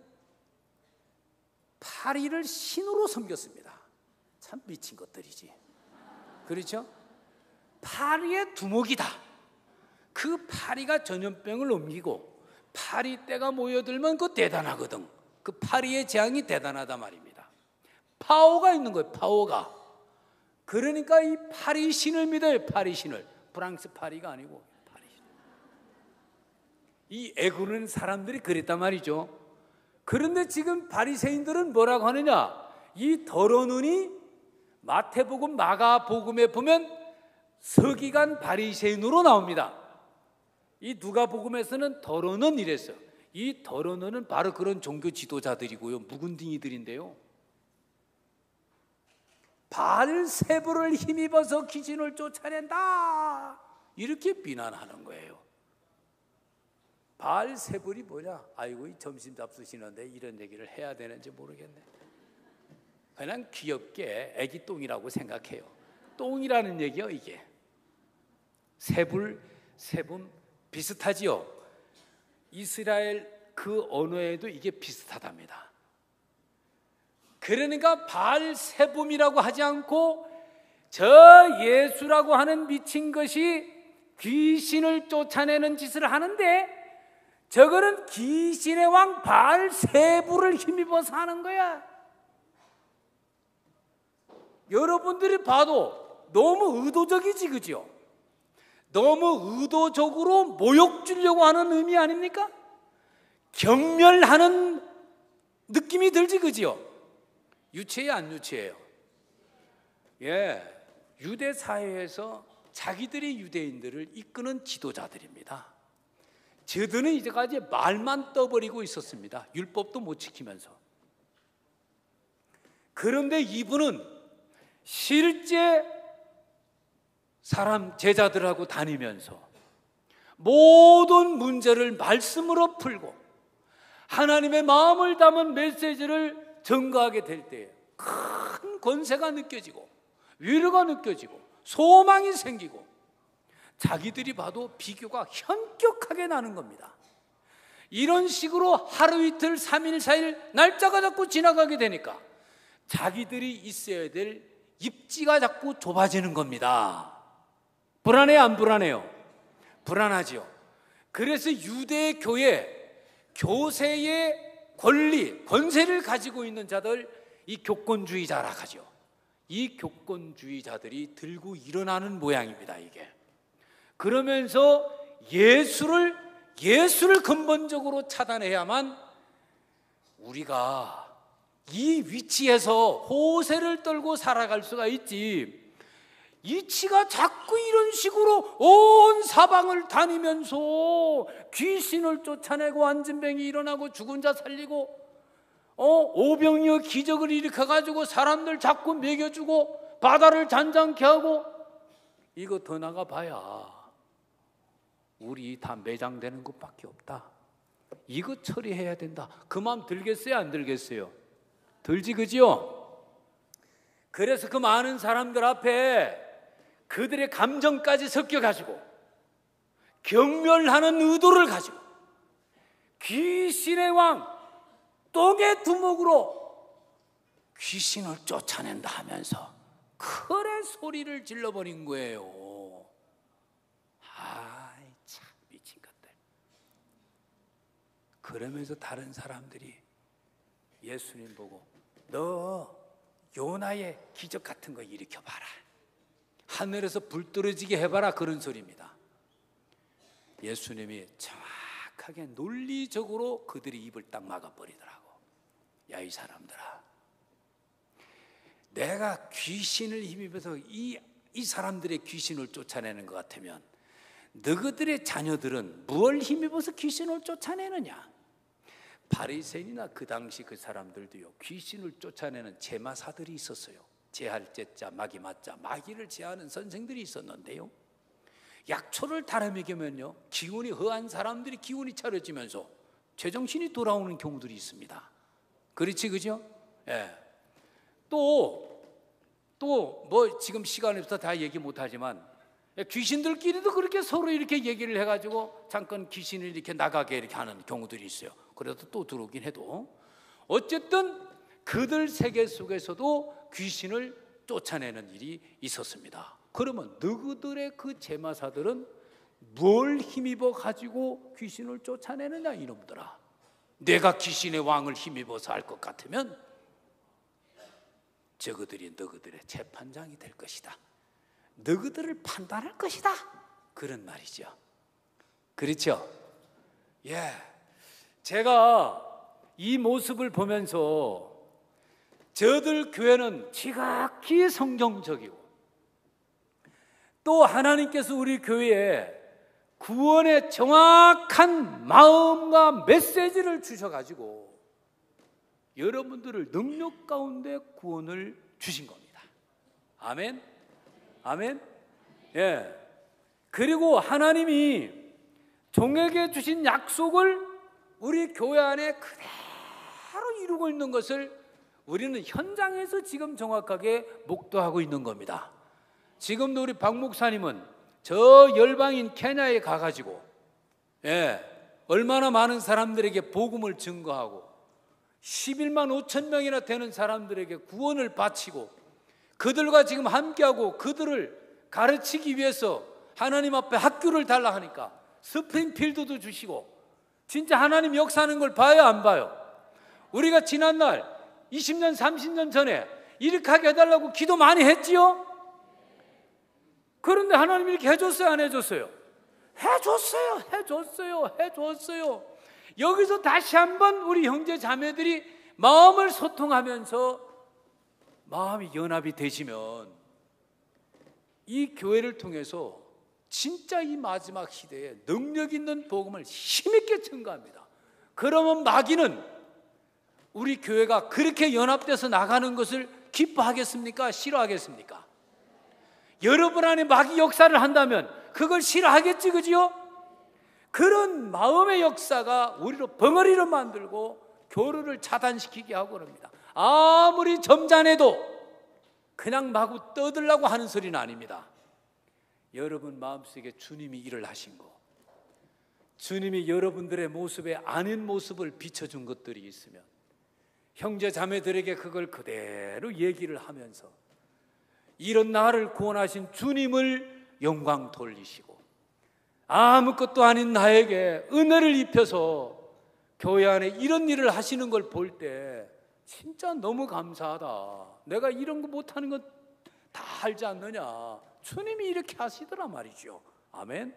파리를 신으로 섬겼습니다. 참 미친 것들이지. 그렇죠? 파리의 두목이다. 그 파리가 전염병을 옮기고 파리 떼가 모여들면 그거 대단하거든. 그 파리의 재앙이 대단하단 말입니다. 파워가 있는 거예요. 파워가. 그러니까 이 파리 신을 믿어요. 파리 신을. 프랑스 파리가 아니고 파리 신. 이 에그론 사람들이 그랬단 말이죠. 그런데 지금 바리새인들은 뭐라고 하느냐? 이 더러눈이 마태복음, 마가복음에 보면 서기관 바리새인으로 나옵니다. 이 누가복음에서는 더러는 이랬어요. 이 더러는은 바로 그런 종교 지도자들이고요, 묵은딩이들인데요. 바알세불을 힘입어서 귀신을 쫓아낸다 이렇게 비난하는 거예요. 바알세불이 뭐냐? 아이고, 이 점심 잡수시는데 이런 얘기를 해야 되는지 모르겠네. 그냥 귀엽게 애기 똥이라고 생각해요. 똥이라는 얘기요, 이게. 세불, 세붐 비슷하지요. 이스라엘 그 언어에도 이게 비슷하답니다. 그러니까 바알세붐이라고 하지 않고 저 예수라고 하는 미친 것이 귀신을 쫓아내는 짓을 하는데 저거는 귀신의 왕 바알세불을 힘입어서 하는 거야. 여러분들이 봐도 너무 의도적이지, 그죠? 너무 의도적으로 모욕 주려고 하는 의미 아닙니까? 경멸하는 느낌이 들지, 그죠? 유치해요, 안 유치해요? 유대 사회에서 자기들이 유대인들을 이끄는 지도자들입니다. 저들은 이제까지 말만 떠버리고 있었습니다. 율법도 못 지키면서. 그런데 이분은 실제 사람 제자들하고 다니면서 모든 문제를 말씀으로 풀고 하나님의 마음을 담은 메시지를 전가하게 될 때에 큰 권세가 느껴지고 위로가 느껴지고 소망이 생기고 자기들이 봐도 비교가 현격하게 나는 겁니다. 이런 식으로 하루 이틀 3일 4일 날짜가 자꾸 지나가게 되니까 자기들이 있어야 될 입지가 자꾸 좁아지는 겁니다. 불안해요, 안 불안해요? 불안하죠. 그래서 유대 교회 교세의 권리, 권세를 가지고 있는 자들, 이 교권주의자라 하죠. 이 교권주의자들이 들고 일어나는 모양입니다, 이게. 그러면서 예수를 근본적으로 차단해야만 우리가 이 위치에서 호세를 떨고 살아갈 수가 있지. 이치가 자꾸 이런 식으로 온 사방을 다니면서 귀신을 쫓아내고 안진병이 일어나고 죽은 자 살리고 오병이어 기적을 일으켜가지고 사람들 자꾸 먹여주고 바다를 잔잔케 하고, 이거 더 나가봐야 우리 다 매장되는 것밖에 없다. 이거 처리해야 된다. 그 마음 들겠어요, 안 들겠어요? 들지, 그지요? 그래서 그 많은 사람들 앞에 그들의 감정까지 섞여가지고 경멸하는 의도를 가지고 귀신의 왕 똥의 두목으로 귀신을 쫓아낸다 하면서 크게 소리를 질러버린 거예요. 아이 참 미친 것들. 그러면서 다른 사람들이 예수님 보고 너 요나의 기적 같은 거 일으켜봐라, 하늘에서 불 떨어지게 해봐라, 그런 소리입니다. 예수님이 정확하게 논리적으로 그들이 입을 딱 막아버리더라고. 야, 이 사람들아, 내가 귀신을 힘입어서 이 사람들의 귀신을 쫓아내는 것 같으면 너희들의 자녀들은 무엇을 힘입어서 귀신을 쫓아내느냐? 바리새인이나 그 당시 그 사람들도요, 귀신을 쫓아내는 제마사들이 있었어요. 제할 제자 마귀 맞자, 마귀를 제하는 선생들이 있었는데요, 약초를 달아 먹이면요 기운이 허한 사람들이 기운이 차려지면서 제정신이 돌아오는 경우들이 있습니다. 그렇지, 그죠? 예. 또 뭐 지금 시간이 없어서 다 얘기 못하지만 귀신들끼리도 그렇게 서로 이렇게 얘기를 해가지고 잠깐 귀신을 이렇게 나가게 이렇게 하는 경우들이 있어요. 그래도 또 들어오긴 해도 어쨌든 그들 세계 속에서도 귀신을 쫓아내는 일이 있었습니다. 그러면 너희들의 그 제마사들은 뭘 힘입어 가지고 귀신을 쫓아내느냐? 이놈들아, 내가 귀신의 왕을 힘입어서 할 것 같으면 저그들이 너희들의 재판장이 될 것이다, 너희들을 판단할 것이다, 그런 말이죠. 그렇죠? 예, 제가 이 모습을 보면서 저들 교회는 지극히 성경적이고 또 하나님께서 우리 교회에 구원의 정확한 마음과 메시지를 주셔가지고 여러분들을 능력 가운데 구원을 주신 겁니다. 아멘? 아멘? 예. 그리고 하나님이 종에게 주신 약속을 우리 교회 안에 그대로 이루고 있는 것을 우리는 현장에서 지금 정확하게 목도하고 있는 겁니다. 지금도 우리 박 목사님은 저 열방인 케냐에 가가지고 얼마나 많은 사람들에게 복음을 증거하고 11만 5천 명이나 되는 사람들에게 구원을 바치고 그들과 지금 함께하고 그들을 가르치기 위해서 하나님 앞에 학교를 달라 하니까 스프링필드도 주시고 진짜 하나님 역사하는 걸 봐요, 안 봐요? 우리가 지난날 20년 30년 전에 이렇게 하게 해달라고 기도 많이 했지요? 그런데 하나님이 이렇게 해줬어요, 안 해줬어요? 해줬어요. 여기서 다시 한번 우리 형제 자매들이 마음을 소통하면서 마음이 연합이 되시면 이 교회를 통해서 진짜 이 마지막 시대에 능력 있는 복음을 힘있게 증거합니다. 그러면 마귀는 우리 교회가 그렇게 연합돼서 나가는 것을 기뻐하겠습니까? 싫어하겠습니까? 여러분 안에 마귀 역사를 한다면 그걸 싫어하겠지, 그지요? 그런 마음의 역사가 우리로 벙어리를 만들고 교류를 차단시키게 하고 그럽니다. 아무리 점잖해도 그냥 마구 떠들라고 하는 소리는 아닙니다. 여러분 마음속에 주님이 일을 하신 거, 주님이 여러분들의 모습에 아닌 모습을 비춰준 것들이 있으면 형제 자매들에게 그걸 그대로 얘기를 하면서 이런 나를 구원하신 주님을 영광 돌리시고 아무것도 아닌 나에게 은혜를 입혀서 교회 안에 이런 일을 하시는 걸 볼 때 진짜 너무 감사하다. 내가 이런 거 못하는 건 다 알지 않느냐. 주님이 이렇게 하시더라 말이죠. 아멘.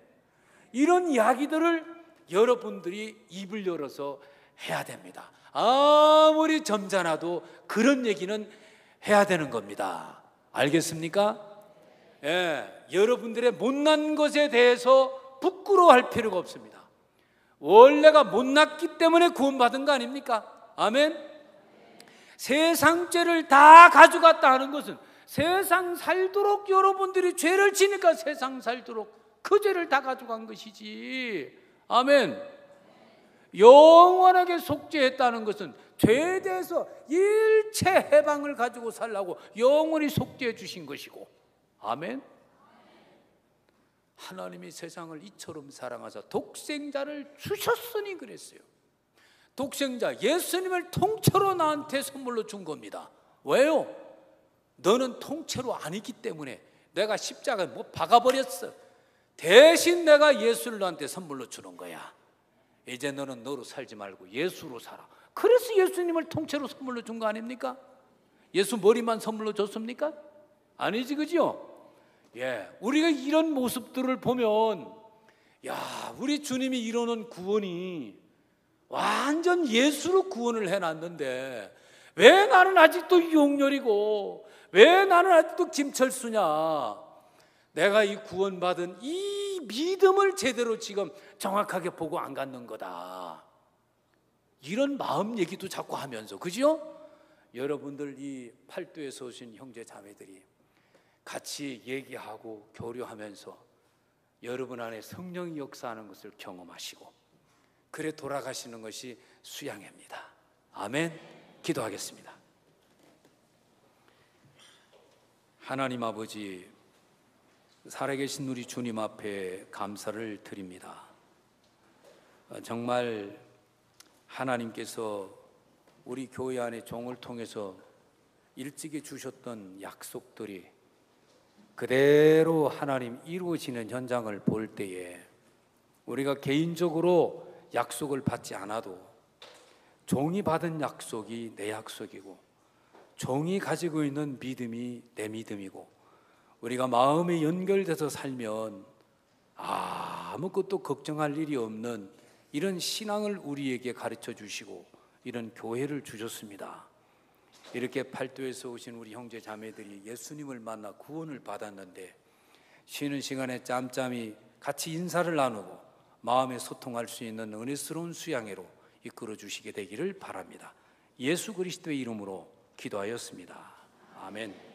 이런 이야기들을 여러분들이 입을 열어서 해야 됩니다. 아무리 점잖아도 그런 얘기는 해야 되는 겁니다. 알겠습니까? 예, 여러분들의 못난 것에 대해서 부끄러워할 필요가 없습니다. 원래가 못났기 때문에 구원받은 거 아닙니까? 아멘. 세상 죄를 다 가져갔다 하는 것은 세상 살도록 여러분들이 죄를 지니까 세상 살도록 그 죄를 다 가져간 것이지. 아멘. 영원하게 속죄했다는 것은 죄에 대해서 일체 해방을 가지고 살라고 영원히 속죄해 주신 것이고. 아멘. 하나님이 세상을 이처럼 사랑하사 독생자를 주셨으니 그랬어요. 독생자 예수님을 통째로 나한테 선물로 준 겁니다. 왜요? 너는 통째로 아니기 때문에 내가 십자가에 못 박아버렸어. 대신 내가 예수를 너한테 선물로 주는 거야. 이제 너는 너로 살지 말고 예수로 살아. 그래서 예수님을 통째로 선물로 준 거 아닙니까? 예수 머리만 선물로 줬습니까? 아니지, 그죠? 예, 우리가 이런 모습들을 보면 야, 우리 주님이 이루는 구원이 완전 예수로 구원을 해놨는데 왜 나는 아직도 이용렬이고 왜 나는 아직도 김철수냐. 내가 이 구원받은 이 믿음을 제대로 지금 정확하게 보고 안 갖는 거다. 이런 마음 얘기도 자꾸 하면서, 그죠? 여러분들 이 팔도에서 오신 형제 자매들이 같이 얘기하고 교류하면서 여러분 안에 성령이 역사하는 것을 경험하시고 그래 돌아가시는 것이 수양회입니다. 아멘. 기도하겠습니다. 하나님 아버지, 살아계신 우리 주님 앞에 감사를 드립니다. 정말 하나님께서 우리 교회 안에 종을 통해서 일찍이 주셨던 약속들이 그대로 하나님 이루어지는 현장을 볼 때에 우리가 개인적으로 약속을 받지 않아도 종이 받은 약속이 내 약속이고 종이 가지고 있는 믿음이 내 믿음이고 우리가 마음에 연결돼서 살면 아무것도 걱정할 일이 없는 이런 신앙을 우리에게 가르쳐 주시고 이런 교회를 주셨습니다. 이렇게 팔도에서 오신 우리 형제 자매들이 예수님을 만나 구원을 받았는데 쉬는 시간에 짬짬이 같이 인사를 나누고 마음에 소통할 수 있는 은혜스러운 수양회로 이끌어 주시게 되기를 바랍니다. 예수 그리스도의 이름으로 기도하였습니다. 아멘.